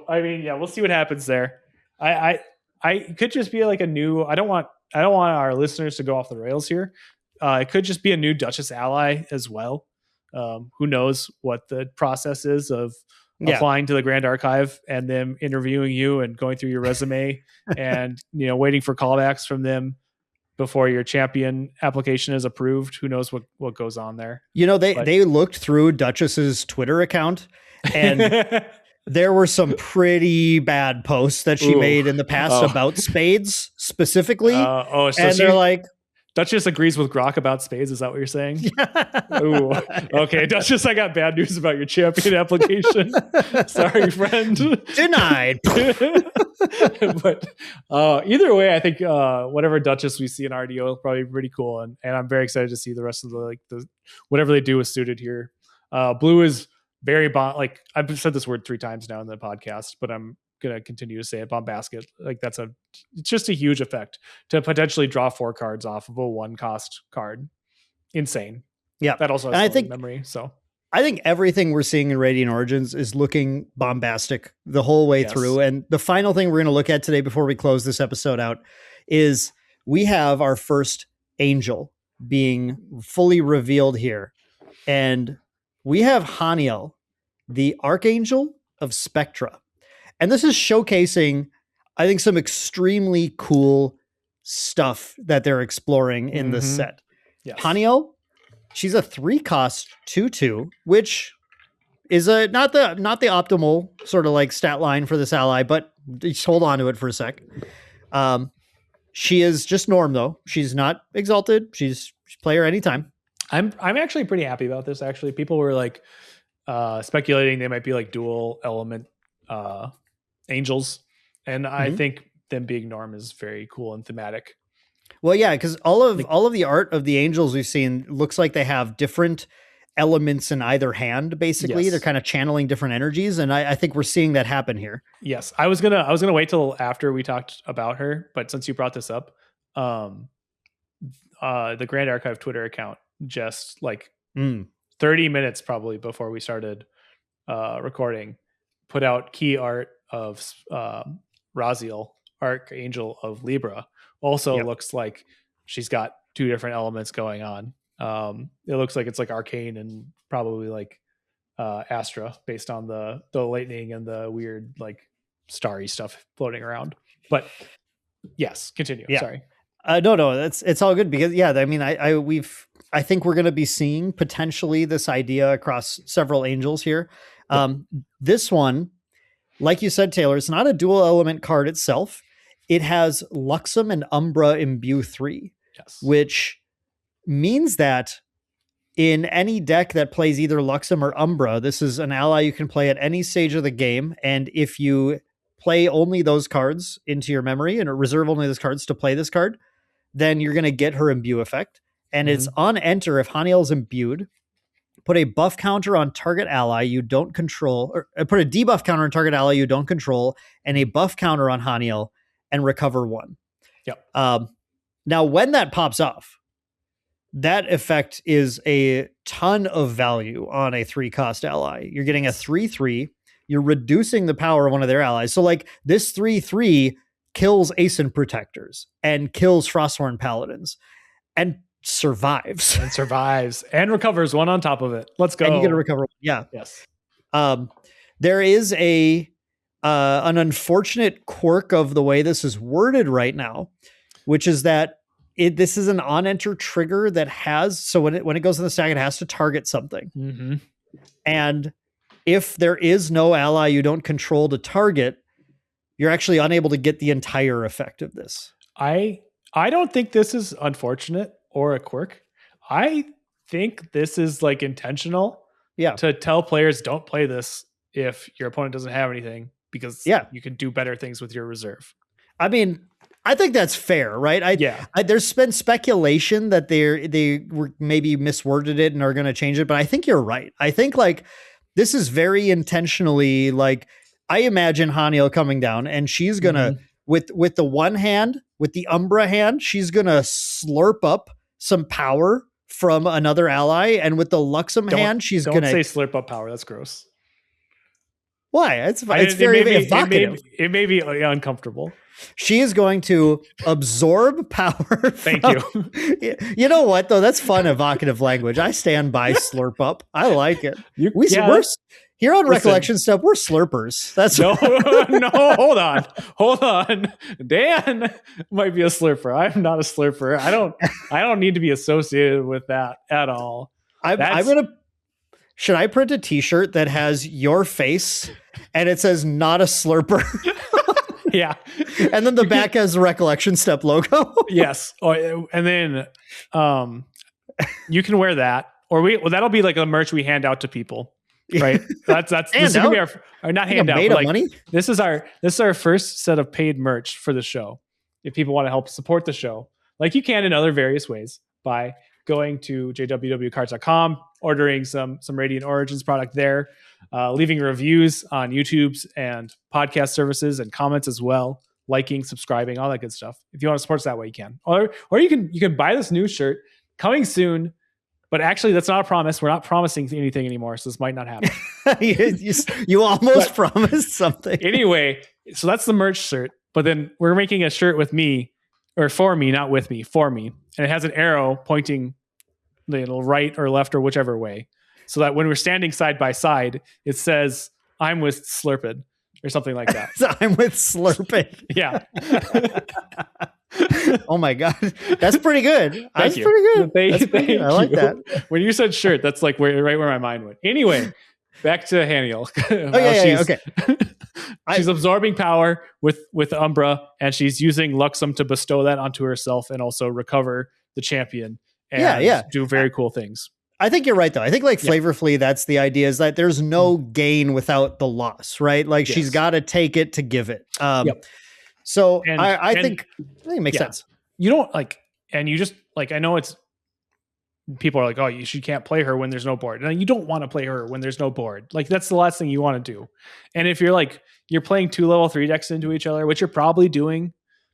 I mean, yeah, we'll see what happens there. I could just be like a new. I don't want our listeners to go off the rails here. It could just be a new Duchess ally as well. Who knows what the process is of applying to the Grand Archive and them interviewing you and going through your resume and waiting for callbacks from them before your champion application is approved. Who knows what goes on there? They looked through Duchess's Twitter account and there were some pretty bad posts that she made in the past about spades specifically. So they're like, Duchess agrees with Grok about spades. Is that what you're saying? Ooh, okay, Duchess, I got bad news about your champion application. Sorry, friend. Denied. But either way, I think whatever Duchess we see in RDO will probably be pretty cool, and I'm very excited to see the rest of the whatever they do with suited here. Bleu is very like I've said this word 3 times now in the podcast, but I'm gonna continue to say it. Bombastic, like it's just a huge effect to potentially draw 4 cards off of a 1 cost card. Insane. Yeah, that also has memory. So I think everything we're seeing in Radiant Origins is looking bombastic the whole way through. And the final thing we're going to look at today before we close this episode out is we have our first angel being fully revealed here. And we have Haniel, the Archangel of Spectra. And this is showcasing, I think, some extremely cool stuff that they're exploring in this set. Yes. Haniel, she's a 3-cost 2/2, which is not the optimal sort of like stat line for this ally, but just hold on to it for a sec. She is just norm though. She's not exalted. She's player anytime. I'm actually pretty happy about this. Actually, people were like speculating they might be like dual element angels, and I think them being norm is very cool and thematic. Well, yeah, because all of the art of the angels we've seen looks like they have different elements in either hand. Basically, Yes. they're kind of channeling different energies, and I think we're seeing that happen here. Yes, I was gonna wait till after we talked about her, but since you brought this up, the Grand Archive Twitter account just like 30 minutes probably before we started recording put out key art of Raziel, Archangel of Libra. Also looks like she's got 2 different elements going on. It looks like it's like arcane and probably like Astra based on the lightning and the weird like starry stuff floating around. But yes, continue. Yeah. Sorry. No, it's all good because I mean, I think we're going to be seeing potentially this idea across several angels here. This one, like you said, Taylor, it's not a dual element card itself. It has Luxem and Umbra imbue 3, which means that in any deck that plays either Luxem or Umbra, this is an ally you can play at any stage of the game. And if you play only those cards into your memory and reserve only those cards to play this card, then you're going to get her imbue effect. And it's on enter if Haniel is imbued. Put a buff counter on target ally you don't control, or put a debuff counter on target ally you don't control, and a buff counter on Haniel, and recover 1. Yep. Now, when that pops off, that effect is a ton of value on a 3-cost ally. You're getting a 3/3. You're reducing the power of one of their allies. So, like, this 3/3 kills Ascent Protectors and kills Frosthorn Paladins and survives. And recovers 1 on top of it. Let's go. And you get to recover. Yeah. Yes. There is an unfortunate quirk of the way this is worded right now, which is that this is an on-enter trigger that has, so when it goes in the stack, it has to target something. And if there is no ally you don't control to target, you're actually unable to get the entire effect of this. I don't think this is unfortunate or a quirk. I think this is like intentional. To tell players don't play this if your opponent doesn't have anything, because you can do better things with your reserve. I mean, I think that's fair, right? There's been speculation that they were maybe misworded it and are going to change it, but I think you're right. I think like this is very intentionally, like I imagine Haniel coming down and she's gonna with the one hand, with the Umbra hand, she's gonna slurp up some power from another ally, and with the Luxem hand, she's gonna say slurp up power. That's gross. Why? It's very evocative. It may be uncomfortable. She is going to absorb power. Thank you. You know what, though? That's fun, evocative language. I stand by slurp up. I like it. We're here on Recollection Step. We're slurpers. That's no. Hold on. Dan might be a slurper. I'm not a slurper. I don't need to be associated with that at all. Should I print a t-shirt that has your face and it says not a slurper? Yeah. And then the back has the Recollection Step logo. Yes. And then you can wear that, or that'll be like a merch we hand out to people. Right. This is gonna be our not hand out, but like, money. This is our first set of paid merch for the show. If people want to help support the show, like you can in other various ways, by going to jwwcards.com, ordering some Radiant Origins product there, leaving reviews on YouTube's and podcast services and comments as well, liking, subscribing, all that good stuff. If you want to support us that way, you can. Or you can buy this new shirt coming soon. But actually, that's not a promise. We're not promising anything anymore, so this might not happen. you almost promised something. Anyway, so that's the merch shirt. But then we're making a shirt with me or for me, not with me, for me. And it has an arrow pointing right or left or whichever way. So that when we're standing side by side, it says, I'm with Slurped or something like that. So I'm with Slurped. Yeah. Oh my God. That's pretty good. That's you. pretty good. Thank good. I like you. that. When you said shirt, that's like right where my mind went. Anyway, back to Haniel. Okay. She's absorbing power with Umbra, and she's using Luxem to bestow that onto herself and also recover the champion and do very cool things. I think you're right, though. I think like flavorfully, that's the idea, is that there's no gain without the loss, right? Like she's got to take it to give it. So I think it makes sense. You don't like, and you just like, I know it's, people are like, oh, you can't play her when there's no board. And you don't want to play her when there's no board. Like that's the last thing you want to do. And if you're playing 2 level 3 decks into each other, which you're probably doing,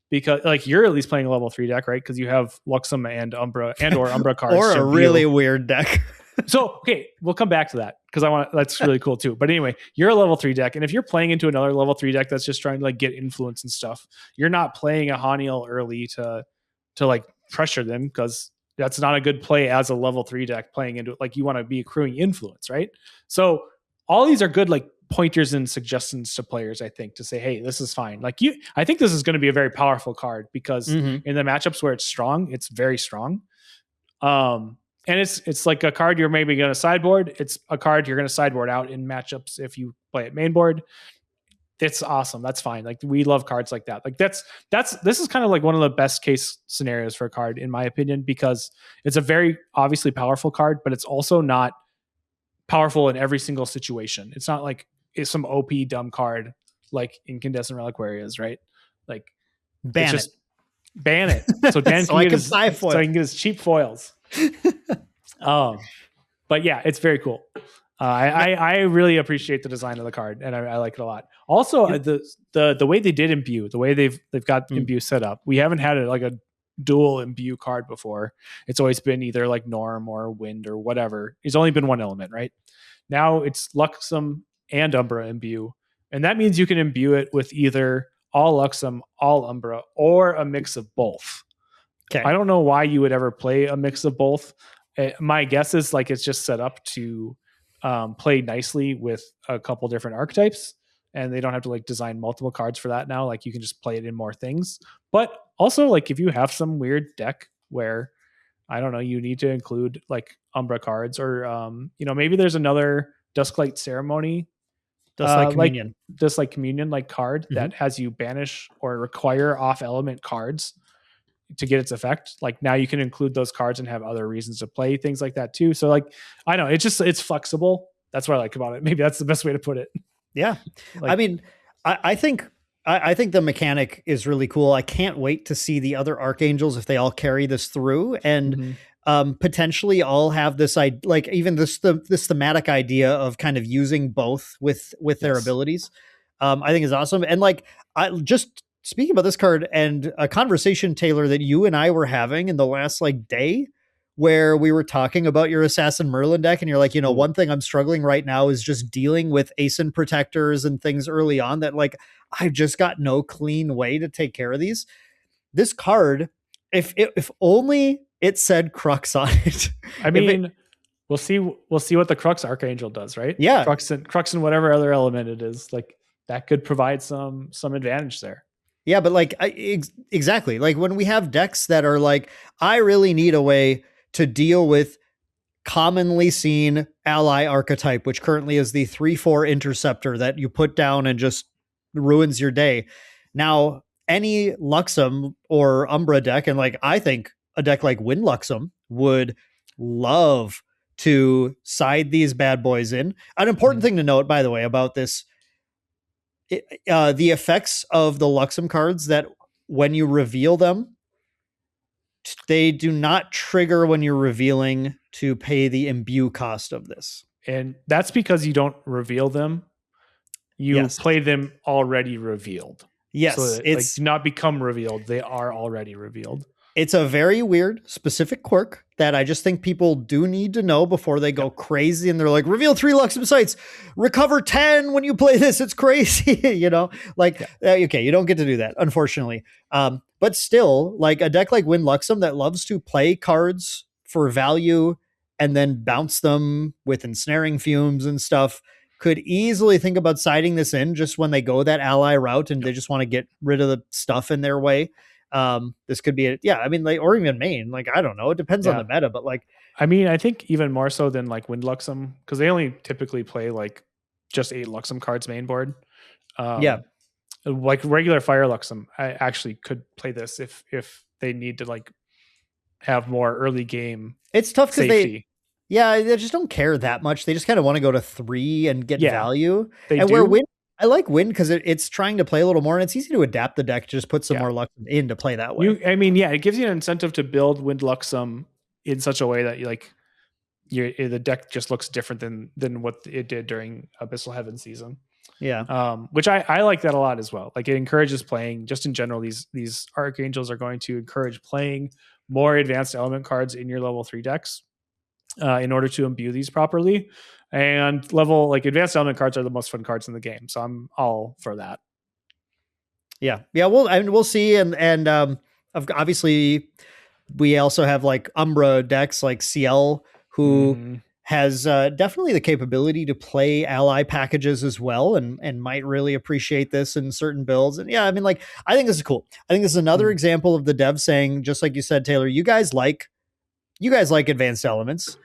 because like you're at least playing a level 3 deck, right? Because you have Luxem and Umbra or Umbra cards. Or a really weird deck. So, okay, we'll come back to that because that's really cool too. But anyway, you're a level 3 deck. And if you're playing into another level 3 deck that's just trying to like get influence and stuff, you're not playing a Haniel early to like pressure them, because that's not a good play as a level 3 deck playing into it. Like you want to be accruing influence, right? So all these are good like pointers and suggestions to players, I think, to say, hey, this is fine. Like I think this is going to be a very powerful card because in the matchups where it's strong, it's very strong. And it's like a card you're maybe going to sideboard. It's a card you're going to sideboard out in matchups if you play it main board. It's awesome. That's fine. Like we love cards like that. Like this is kind of like one of the best case scenarios for a card, in my opinion, because it's a very obviously powerful card, but it's also not powerful in every single situation. It's not like it's some OP dumb card like Incandescent Reliquary is, right? Like ban it. So Dan so I can get his cheap foils. But yeah, it's very cool. I really appreciate the design of the card, and I like it a lot. Also, the way they did imbue, the way they've got imbue set up, we haven't had a dual imbue card before. It's always been either like Norm or Wind or whatever. It's only been one element, right? Now it's Luxem and Umbra imbue, and that means you can imbue it with either all Luxem, all Umbra, or a mix of both. Okay. I don't know why you would ever play a mix of both. My guess is like it's just set up to play nicely with a couple different archetypes, and they don't have to like design multiple cards for that now. Like you can just play it in more things. But also like if you have some weird deck where, I don't know, you need to include like Umbra cards, or maybe there's another Dusklight Ceremony, Dusklight Communion like card that has you banish or require off element cards to get its effect. Like now you can include those cards and have other reasons to play things like that too. So like, I don't know, it's flexible. That's what I like about it. Maybe that's the best way to put it. Yeah. Like, I mean, I think the mechanic is really cool. I can't wait to see the other Archangels if they all carry this through, and potentially all have this, like even this thematic idea of kind of using both with their abilities. I think is awesome. And like, speaking about this card and a conversation, Taylor, that you and I were having in the last like day, where we were talking about your Assassin Merlin deck, and you're like, one thing I'm struggling right now is just dealing with Ascent protectors and things early on that like I've just got no clean way to take care of these. This card, if only it said Crux on it. I mean, we'll see what the Crux Archangel does, right? Yeah, Crux and whatever other element it is, like that could provide some advantage there. Yeah, but like exactly, like when we have decks that are like, I really need a way to deal with commonly seen ally archetype, which currently is the 3/4 interceptor that you put down and just ruins your day. Now, any Luxem or Umbra deck, and like I think a deck like Wind Luxem would love to side these bad boys in. An important thing to note, by the way, about this, the effects of the Luxem cards, that when you reveal them, they do not trigger when you're revealing to pay the imbue cost of this. And that's because you don't reveal them. You play them already revealed. Yes. So it's like not become revealed. They are already revealed. It's a very weird specific quirk that I just think people do need to know before they go crazy. And they're like, reveal 3 Luxem sites, recover 10 when you play this. It's crazy. Okay, you don't get to do that, unfortunately. But but still, like a deck like Wind Luxem that loves to play cards for value and then bounce them with ensnaring fumes and stuff could easily think about siding this in just when they go that ally route and they just want to get rid of the stuff in their way. This could be I mean, like, or even main, like, I don't know, it depends on the meta, but like, I mean, I think even more so than like Wind Luxem, because they only typically play like just 8 Luxem cards main board. Like regular Fire Luxem, I actually could play this if they need to like have more early game. It's tough because they just don't care that much. They just kind of want to go to 3 and get value. Where Wind, I like Wind because it's trying to play a little more, and it's easy to adapt the deck. Just put some more Luxem in to play that way. It gives you an incentive to build Wind Luxem in such a way that you like the deck just looks different than what it did during Abyssal Heaven season. Which I like that a lot as well. Like, it encourages playing just in general. These Archangels are going to encourage playing more advanced element cards in your level 3 decks in order to imbue these properly. And advanced element cards are the most fun cards in the game, so I'm all for that. We'll see. And obviously we also have like Umbra decks like CL who has definitely the capability to play ally packages as well, and might really appreciate this in certain builds. And I mean, like, I think this is cool. I think this is another example of the dev saying, just like you said, Taylor, you guys like advanced elements.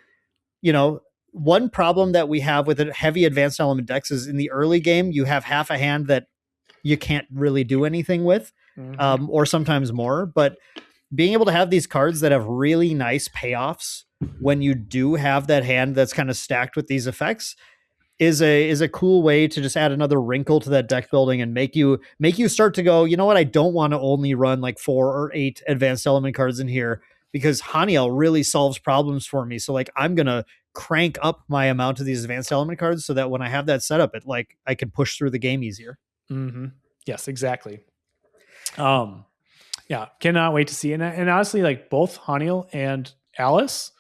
You know, one problem that we have with a heavy advanced element decks is in the early game, you have half a hand that you can't really do anything with, or sometimes more. But being able to have these cards that have really nice payoffs when you do have that hand that's kind of stacked with these effects is a cool way to just add another wrinkle to that deck building and make you start to go, you know what, I don't want to only run like 4 or 8 advanced element cards in here because Haniel really solves problems for me. So like, I'm going to crank up my amount of these advanced element cards so that when I have that setup, it like I can push through the game easier. Yes, exactly. Cannot wait to see. And honestly, like, both Haniel and Alice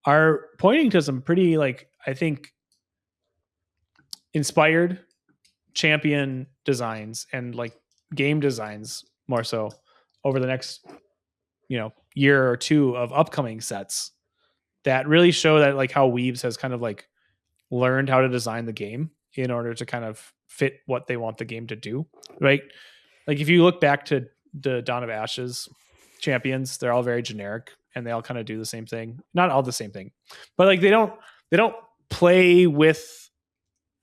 are pointing to some pretty, like, I think, inspired champion designs and like game designs more so over the next, year or two of upcoming sets that really show that like how Weebs has kind of like learned how to design the game in order to kind of fit what they want the game to do. Right. Like, if you look back to the Dawn of Ashes champions, they're all very generic and they all kind of do the same thing. Not all the same thing, but like they don't play with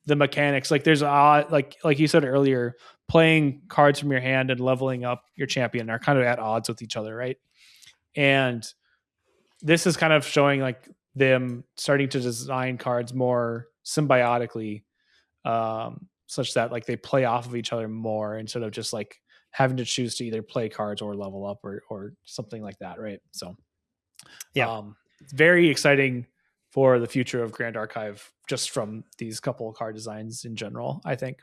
the mechanics. Like, there's like you said earlier, playing cards from your hand and leveling up your champion are kind of at odds with each other, right? And this is kind of showing like them starting to design cards more symbiotically, such that like they play off of each other more instead of just like having to choose to either play cards or level up or something like that, right? So it's very exciting for the future of Grand Archive just from these couple of card designs in general, I think.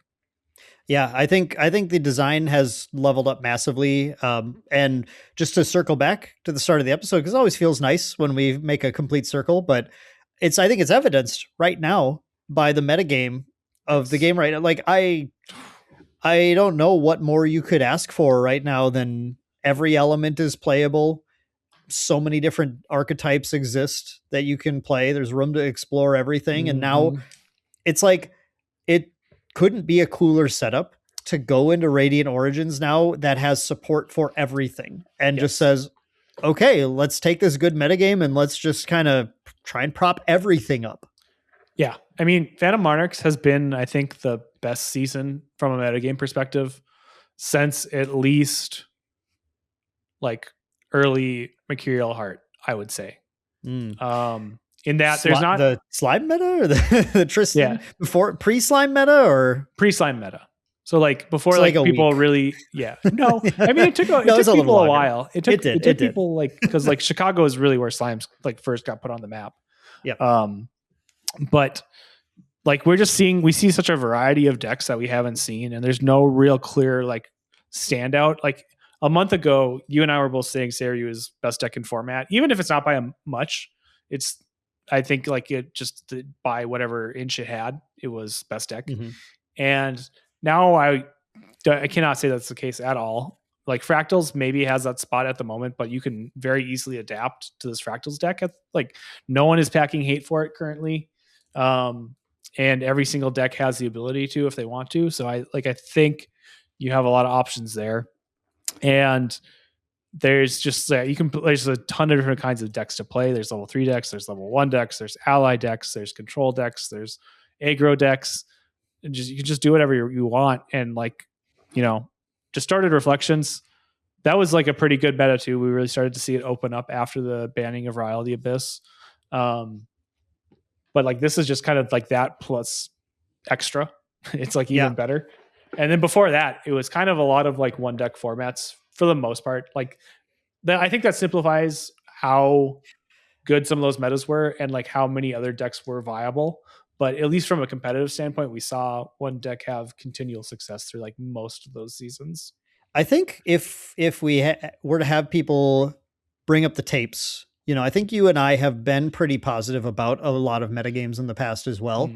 I think the design has leveled up massively. And just to circle back to the start of the episode, because it always feels nice when we make a complete circle, but I think it's evidenced right now by the metagame of the game, right? Like, I don't know what more you could ask for right now than every element is playable. So many different archetypes exist that you can play. There's room to explore everything. And now it's like, it couldn't be a cooler setup to go into Radiant Origins now that has support for everything and just says, okay, let's take this good metagame and let's just kind of try and prop everything up. Yeah. I mean, Phantom Monarchs has been, I think, the best season from a metagame perspective since at least like early Mercurial Heart, I would say. In that there's not the slime meta or the Tristan before pre-slime meta or pre-slime meta. So like before, like people really, no, I mean, it took people a while. It took people like, cause like Chicago is really where slimes like first got put on the map. But like, we see such a variety of decks that we haven't seen, and there's no real clear like standout. Like a month ago, you and I were both saying Seiryu is best deck in format, even if it's not by much. I think like it just by whatever inch it had, it was best deck. And now I cannot say that's the case at all. like Fractals maybe has that spot at the moment, but you can very easily adapt to this Fractals deck. Like no one is packing hate for it currently. And every single deck has the ability to if they want to. So I think you have a lot of options there. And there's just there's a ton of different kinds of decks to play. There's level 3 decks, there's level 1 decks, there's ally decks, there's control decks, there's aggro decks. And you can just do whatever you want. And like, just started Reflections. That was like a pretty good meta too. We really started to see it open up after the banning of Rile the Abyss. But like this is just kind of like that plus extra. It's like even better. And then before that, it was kind of a lot of like one deck formats for the most part. Like I think that simplifies how good some of those metas were and like how many other decks were viable. But at least from a competitive standpoint, we saw one deck have continual success through like most of those seasons. I think if we were to have people bring up the tapes, I think you and I have been pretty positive about a lot of metagames in the past as well.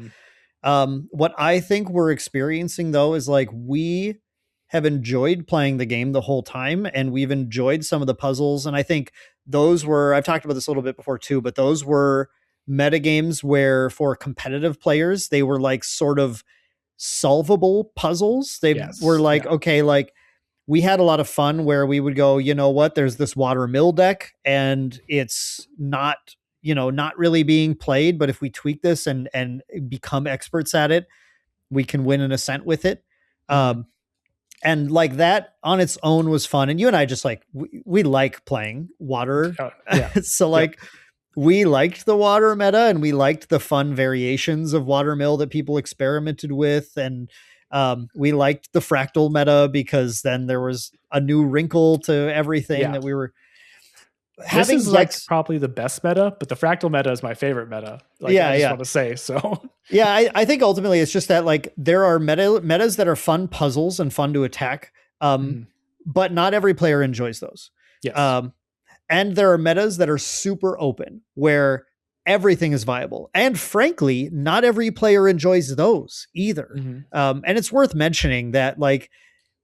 What I think we're experiencing though is like we have enjoyed playing the game the whole time, and we've enjoyed some of the puzzles. And I think those were, I've talked about this a little bit before too, but those were metagames where for competitive players, they were like sort of solvable puzzles. They were like, okay, like we had a lot of fun where we would go, you know what, there's this water mill deck and it's not, not really being played, but if we tweak this and become experts at it, we can win an Ascent with it. And like that on its own was fun. And you and I just like, we like playing water. So like we liked the water meta and we liked the fun variations of water mill that people experimented with. And we liked the fractal meta because then there was a new wrinkle to everything that we were having. This is like probably the best meta, but the fractal meta is my favorite meta. Like, I just want to say so. I think ultimately it's just that like there are metas that are fun puzzles and fun to attack, but not every player enjoys those. Yes. And there are metas that are super open where everything is viable. And frankly, not every player enjoys those either. And it's worth mentioning that like,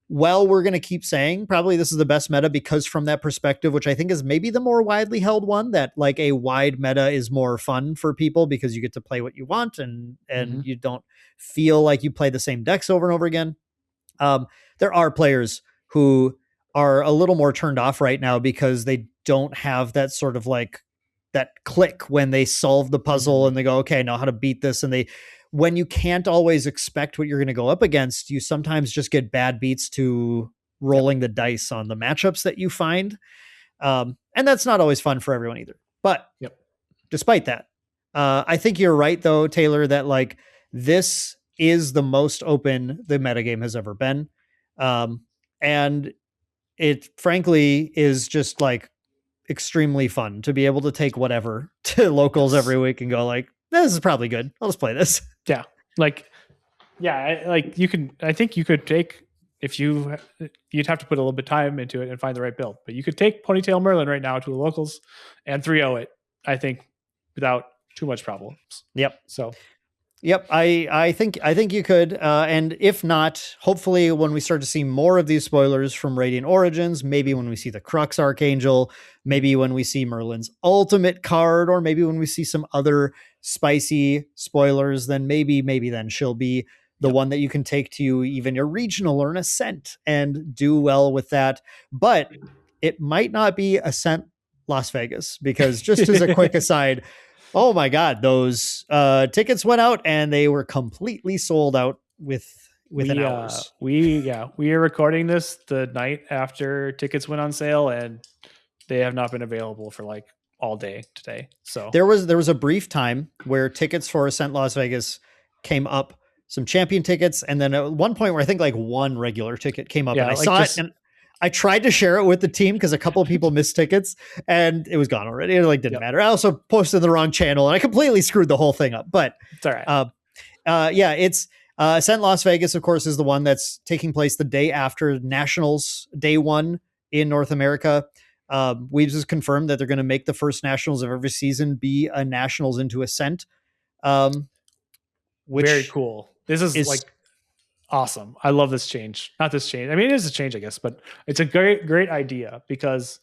well, we're going to keep saying probably this is the best meta because from that perspective, which I think is maybe the more widely held one, that like a wide meta is more fun for people because you get to play what you want and you don't feel like you play the same decks over and over again. There are players who are a little more turned off right now because they don't have that sort of like that click when they solve the puzzle and they go, okay, I know how to beat this. And when you can't always expect what you're going to go up against, you sometimes just get bad beats to rolling the dice on the matchups that you find. And that's not always fun for everyone either. But despite that, I think you're right though, Taylor, that like this is the most open the metagame has ever been. And it frankly is just like extremely fun to be able to take whatever to locals every week and go like, this is probably good. I'll just play this. I think you could take, if you'd have to put a little bit of time into it and find the right build, but you could take Ponytail Merlin right now to the locals and 3-0 it, I think, without too much problems. I think you could. And if not, hopefully when we start to see more of these spoilers from Radiant Origins, maybe when we see the Crux Archangel, maybe when we see Merlin's ultimate card, or maybe when we see some other spicy spoilers, then maybe then she'll be the one that you can take to even your regional or an Ascent and do well with that. But it might not be Ascent Las Vegas, because just as a quick aside, oh my God, those tickets went out and they were completely sold out within hours. We are recording this the night after tickets went on sale, and they have not been available for like all day today. So there was a brief time where tickets for Ascent Las Vegas came up, some champion tickets, and then at one point where I think like one regular ticket came up, and I saw it and I tried to share it with the team because a couple of people missed tickets and it was gone already. It like didn't matter. I also posted the wrong channel and I completely screwed the whole thing up, but it's all right. It's Ascent Las Vegas, of course, is the one that's taking place the day after Nationals Day 1 in North America. We've just confirmed that they're going to make the first Nationals of every season be a Nationals into Ascent. Which very cool. This is like awesome. I love this change. Not this change. I mean, it is a change, I guess, but it's a great idea because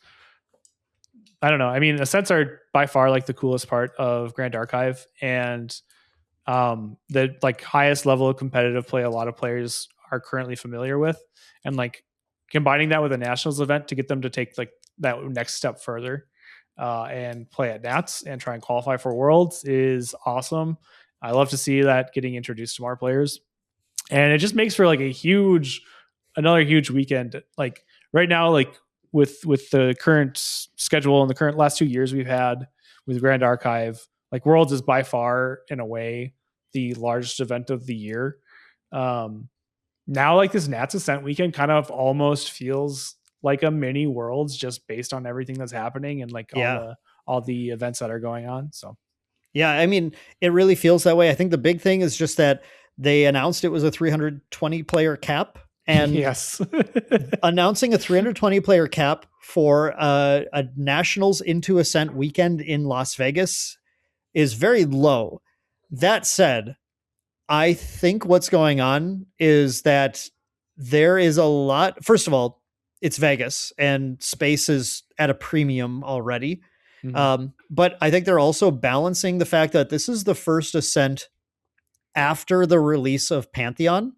I don't know. I mean, Ascents are by far like the coolest part of Grand Archive, and the like highest level of competitive play a lot of players are currently familiar with, and like combining that with a nationals event to get them to take like that next step further and play at Nats and try and qualify for Worlds is awesome. I love to see that getting introduced to more players, and it just makes for like another huge weekend. Like right now, like with the current schedule and the current last 2 years we've had with Grand Archive, like Worlds is by far in a way the largest event of the year. Now like this Nats Ascent weekend kind of almost feels like a mini Worlds just based on everything that's happening and like all the events that are going on. So yeah, I mean, it really feels that way. I think the big thing is just that they announced it was a 320 player cap, and yes, announcing a 320 player cap for a Nationals into Ascent weekend in Las Vegas is very low. That said, I think what's going on is that there is a lot. First of all, it's Vegas and space is at a premium already. But I think they're also balancing the fact that this is the first Ascent after the release of Pantheon,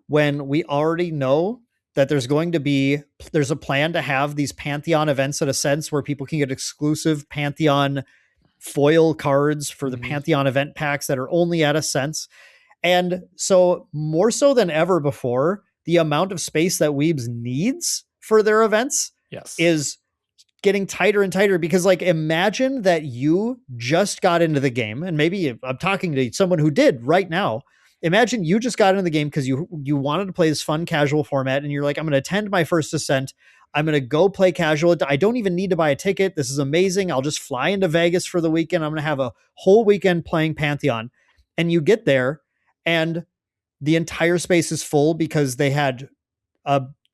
when we already know that there's a plan to have these Pantheon events at Ascents where people can get exclusive Pantheon foil cards for the Pantheon event packs that are only at Ascents. And so more so than ever before, the amount of space that Weebs needs for their events is getting tighter and tighter, because like imagine that you just got into the game, and maybe I'm talking to someone who did right now. Imagine you just got into the game because you wanted to play this fun casual format, and you're like, I'm going to attend my first Ascent. I'm going to go play casual. I don't even need to buy a ticket. This is amazing. I'll just fly into Vegas for the weekend. I'm going to have a whole weekend playing Pantheon. And you get there and the entire space is full because they had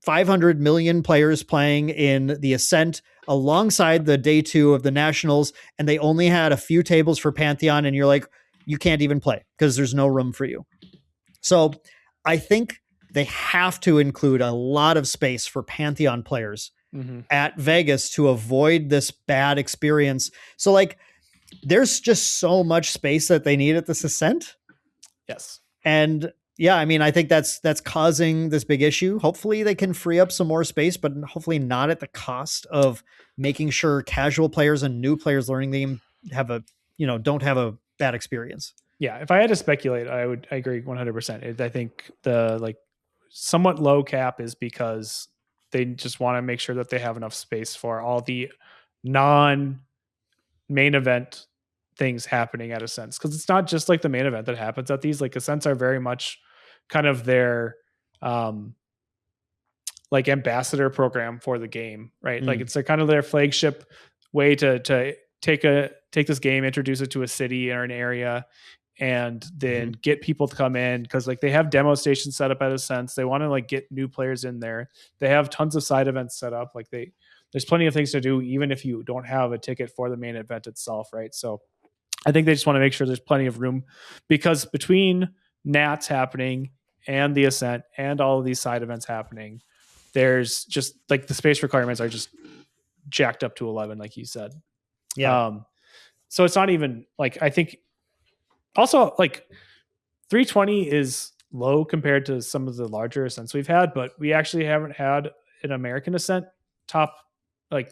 500 million players playing in the Ascent alongside the day 2 of the Nationals, and they only had a few tables for Pantheon, and you're like, you can't even play because there's no room for you. So I think they have to include a lot of space for Pantheon players at Vegas to avoid this bad experience. So like, there's just so much space that they need at this Ascent. Yes. And yeah, I mean, I think that's causing this big issue. Hopefully they can free up some more space, but hopefully not at the cost of making sure casual players and new players learning the game don't have a bad experience. Yeah. If I had to speculate, I agree 100%. I think the like somewhat low cap is because they just want to make sure that they have enough space for all the non main event things happening at Ascents, because it's not just like the main event that happens at these. Like Ascents are very much kind of their like ambassador program for the game, right? Like it's kind of their flagship way to take this game, introduce it to a city or an area, and then get people to come in, because like they have demo stations set up at Ascents. They want to like get new players in there. They have tons of side events set up. Like there's plenty of things to do even if you don't have a ticket for the main event itself, right? So I think they just want to make sure there's plenty of room, because between Nats happening and the Ascent and all of these side events happening, there's just like the space requirements are just jacked up to 11, like you said. Yeah. So it's not even like, I think also like 320 is low compared to some of the larger Ascents we've had, but we actually haven't had an American Ascent top like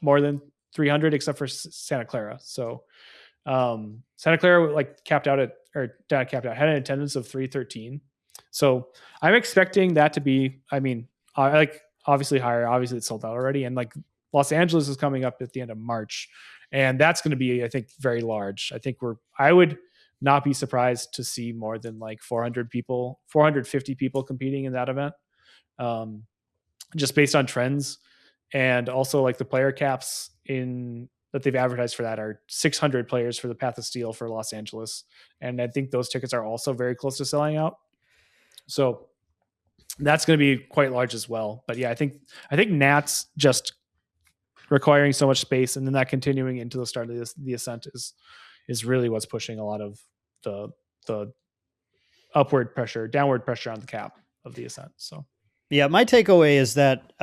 more than 300 except for Santa Clara. So Santa Clara like had an attendance of 313. So I'm expecting that to be, I mean, like obviously higher. Obviously it's sold out already, and like Los Angeles is coming up at the end of March, and that's going to be, I think, very large. I would not be surprised to see more than like 450 people competing in that event, just based on trends, and also like the player caps that they've advertised for that are 600 players for the Path of Steel for Los Angeles. And I think those tickets are also very close to selling out. So that's going to be quite large as well. But yeah, I think Nats just requiring so much space, and then that continuing into the start of the Ascent is really what's pushing a lot of the downward pressure on the cap. the Ascent. So yeah, my takeaway is that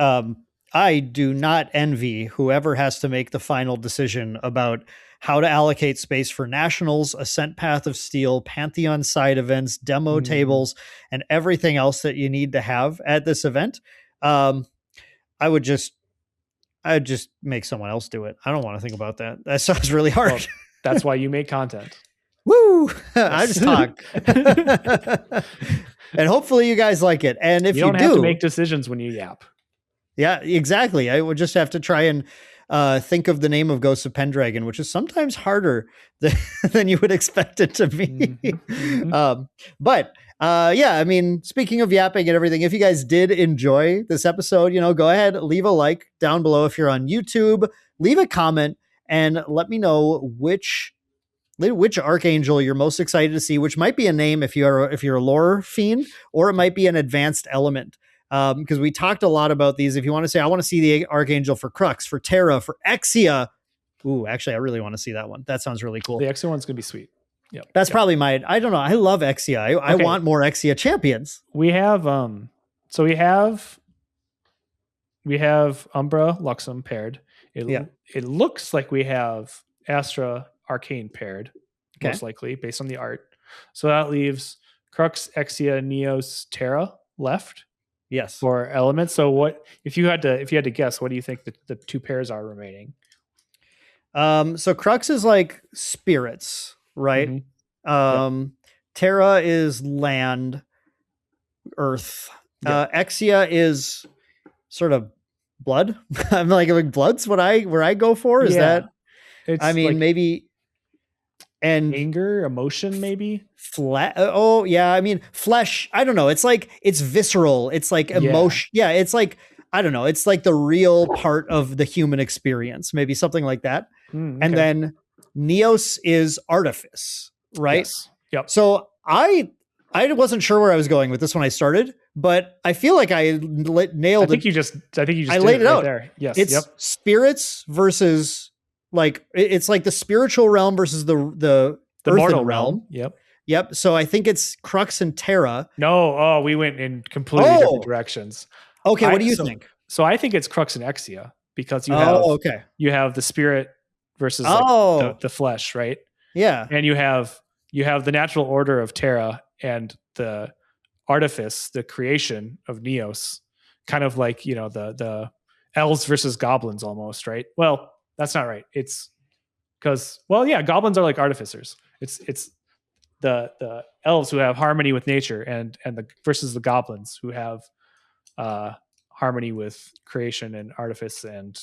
I do not envy whoever has to make the final decision about how to allocate space for nationals, Ascent Path of Steel, Pantheon side events, demo tables, and everything else that you need to have at this event. I'd just make someone else do it. I don't want to think about that. That sounds really hard. Well, that's why you make content. Woo! I just talk. And hopefully you guys like it. And if you don't do have to make decisions when you yap. Yeah, exactly. I would just have to try and think of the name of Ghosts of Pendragon, which is sometimes harder than you would expect it to be. But yeah, I mean, speaking of yapping and everything, if you guys did enjoy this episode, go ahead, leave a like down below. If you're on YouTube, leave a comment and let me know which Archangel you're most excited to see, which might be a name if you're a lore fiend, or it might be an advanced element. Because we talked a lot about these. If you want to say, I want to see the Archangel for Crux, for Terra, for Exia. Ooh, actually, I really want to see that one. That sounds really cool. The Exia one's going to be sweet. Yeah. That's probably I don't know. I love Exia. I want more Exia champions. We have, we have Umbra, Luxem paired. It looks like we have Astra, Arcane paired, most likely, based on the art. So that leaves Crux, Exia, Neos, Terra left. Yes. For elements. So what if you had to guess, what do you think the two pairs are remaining? So Crux is like spirits, right? Terra is land, earth. Exia is sort of blood. I'm like blood's where I go for. Is that maybe and anger, emotion, maybe flat. Oh yeah. I mean, flesh. I don't know. It's like, it's visceral. It's like emotion. Yeah. It's like, I don't know. It's like the real part of the human experience, maybe something like that. And then Neos is artifice, right? Yes. Yep. So I wasn't sure where I was going with this when I started, but I feel like I nailed it. I think you just I laid it out there. Yes. It's spirits versus it's like the spiritual realm versus the mortal realm. Yep. So I think it's Crux and Terra. No. We went in completely different directions. Okay. What do you think? So I think it's Crux and Exia because you have the spirit versus the flesh, right? Yeah. And you have the natural order of Terra and the artifice, the creation of Neos, kind of like, the elves versus goblins almost, right? Well, that's not right. It's because, goblins are like artificers. It's the elves who have harmony with nature and versus the goblins who have harmony with creation and artifice and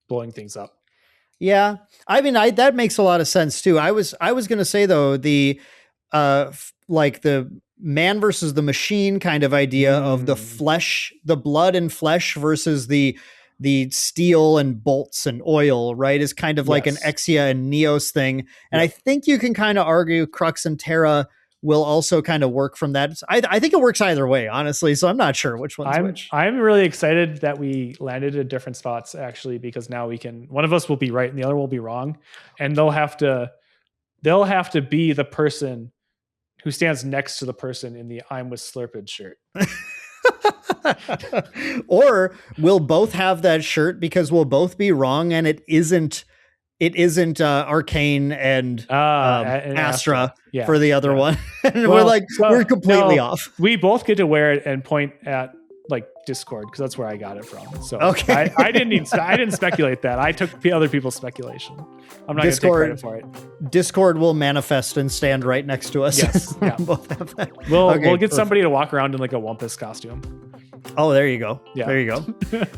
blowing things up. Yeah. I mean, that makes a lot of sense too. I was going to say though, the man versus the machine kind of idea of the flesh, the blood and flesh versus the steel and bolts and oil, right, is kind of like an Exia and Neos thing. And I think you can kind of argue Crux and Terra will also kind of work from that. I think it works either way, honestly. So I'm not sure which one's which. I'm really excited that we landed at different spots actually, because now one of us will be right and the other will be wrong. And they'll have to be the person who stands next to the person in the I'm with Slurped shirt. Or we'll both have that shirt because we'll both be wrong and it isn't Arcane and Astra for the other one. And we're completely off. We both get to wear it and point at like Discord because that's where I got it from. So I didn't speculate that. I took other people's speculation. I'm not going to take credit for it. Discord will manifest and stand right next to us. Yes. Yeah. Both have that. We'll get somebody to walk around in like a Wumpus costume. Oh, there you go. Yeah. There you go.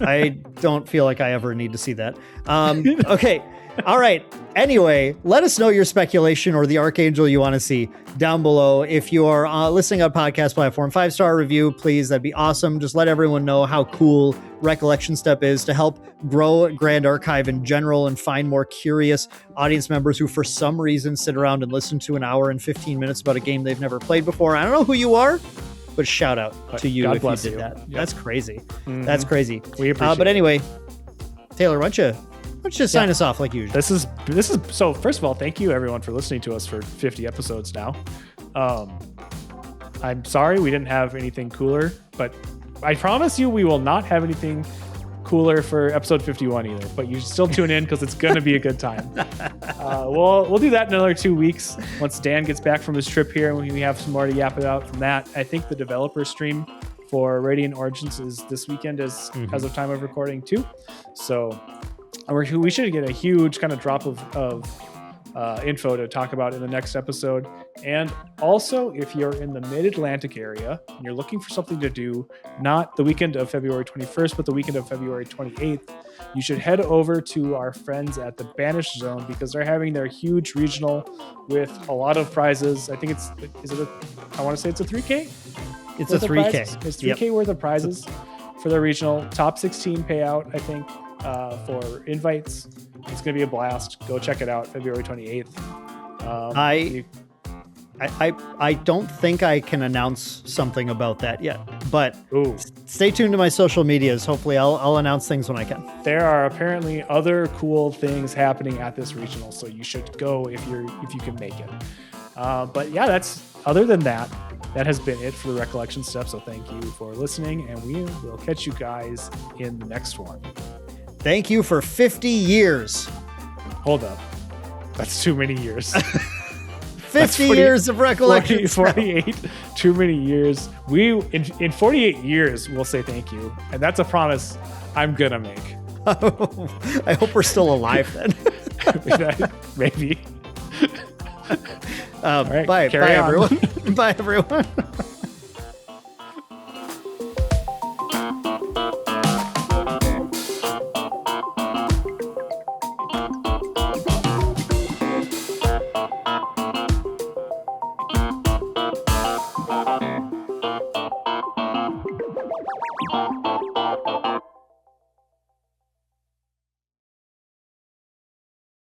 I don't feel like I ever need to see that. Okay. All right. Anyway, let us know your speculation or the Archangel you want to see down below. If you are listening on podcast platform, 5-star review, please. That'd be awesome. Just let everyone know how cool Recollection Step is to help grow Grand Archive in general and find more curious audience members who for some reason sit around and listen to an hour and 15 minutes about a game they've never played before. I don't know who you are, but shout out to you if you did that. Yep. That's crazy. Mm-hmm. That's crazy. We appreciate but anyway, Taylor, why don't you just sign us off like usual? This is so. First of all, thank you everyone for listening to us for 50 episodes now. I'm sorry we didn't have anything cooler But I promise you, we will not have anything cooler for episode 51 either. But you should still tune in because it's going to be a good time. We'll do that in another 2 weeks once Dan gets back from his trip here, and we have some more to yap about from that. I think the developer stream for Radiant Origins is this weekend as of time of recording too. So we should get a huge kind of drop of info to talk about in the next episode. And also, if you're in the mid-Atlantic area and you're looking for something to do, not the weekend of February 21st, but the weekend of February 28th, you should head over to our friends at the Banished Zone because they're having their huge regional with a lot of prizes. I think I want to say it's a 3K? It's a 3K. It's 3K worth of prizes for their regional. Top 16 payout, I think, for invites. It's going to be a blast. Go check it out, February 28th. I don't think I can announce something about that yet, but stay tuned to my social medias. Hopefully I'll announce things when I can. There are apparently other cool things happening at this regional, so you should go if you can make it. But yeah, other than that has been it for the Recollection Step. So thank you for listening, and we will catch you guys in the next one. Thank you for 50 years. Hold up. That's too many years. 50 years of Recollection 48. Too many years. In 48 years, we'll say thank you. And that's a promise I'm going to make. I hope we're still alive then. Maybe. Bye everyone. Bye, everyone.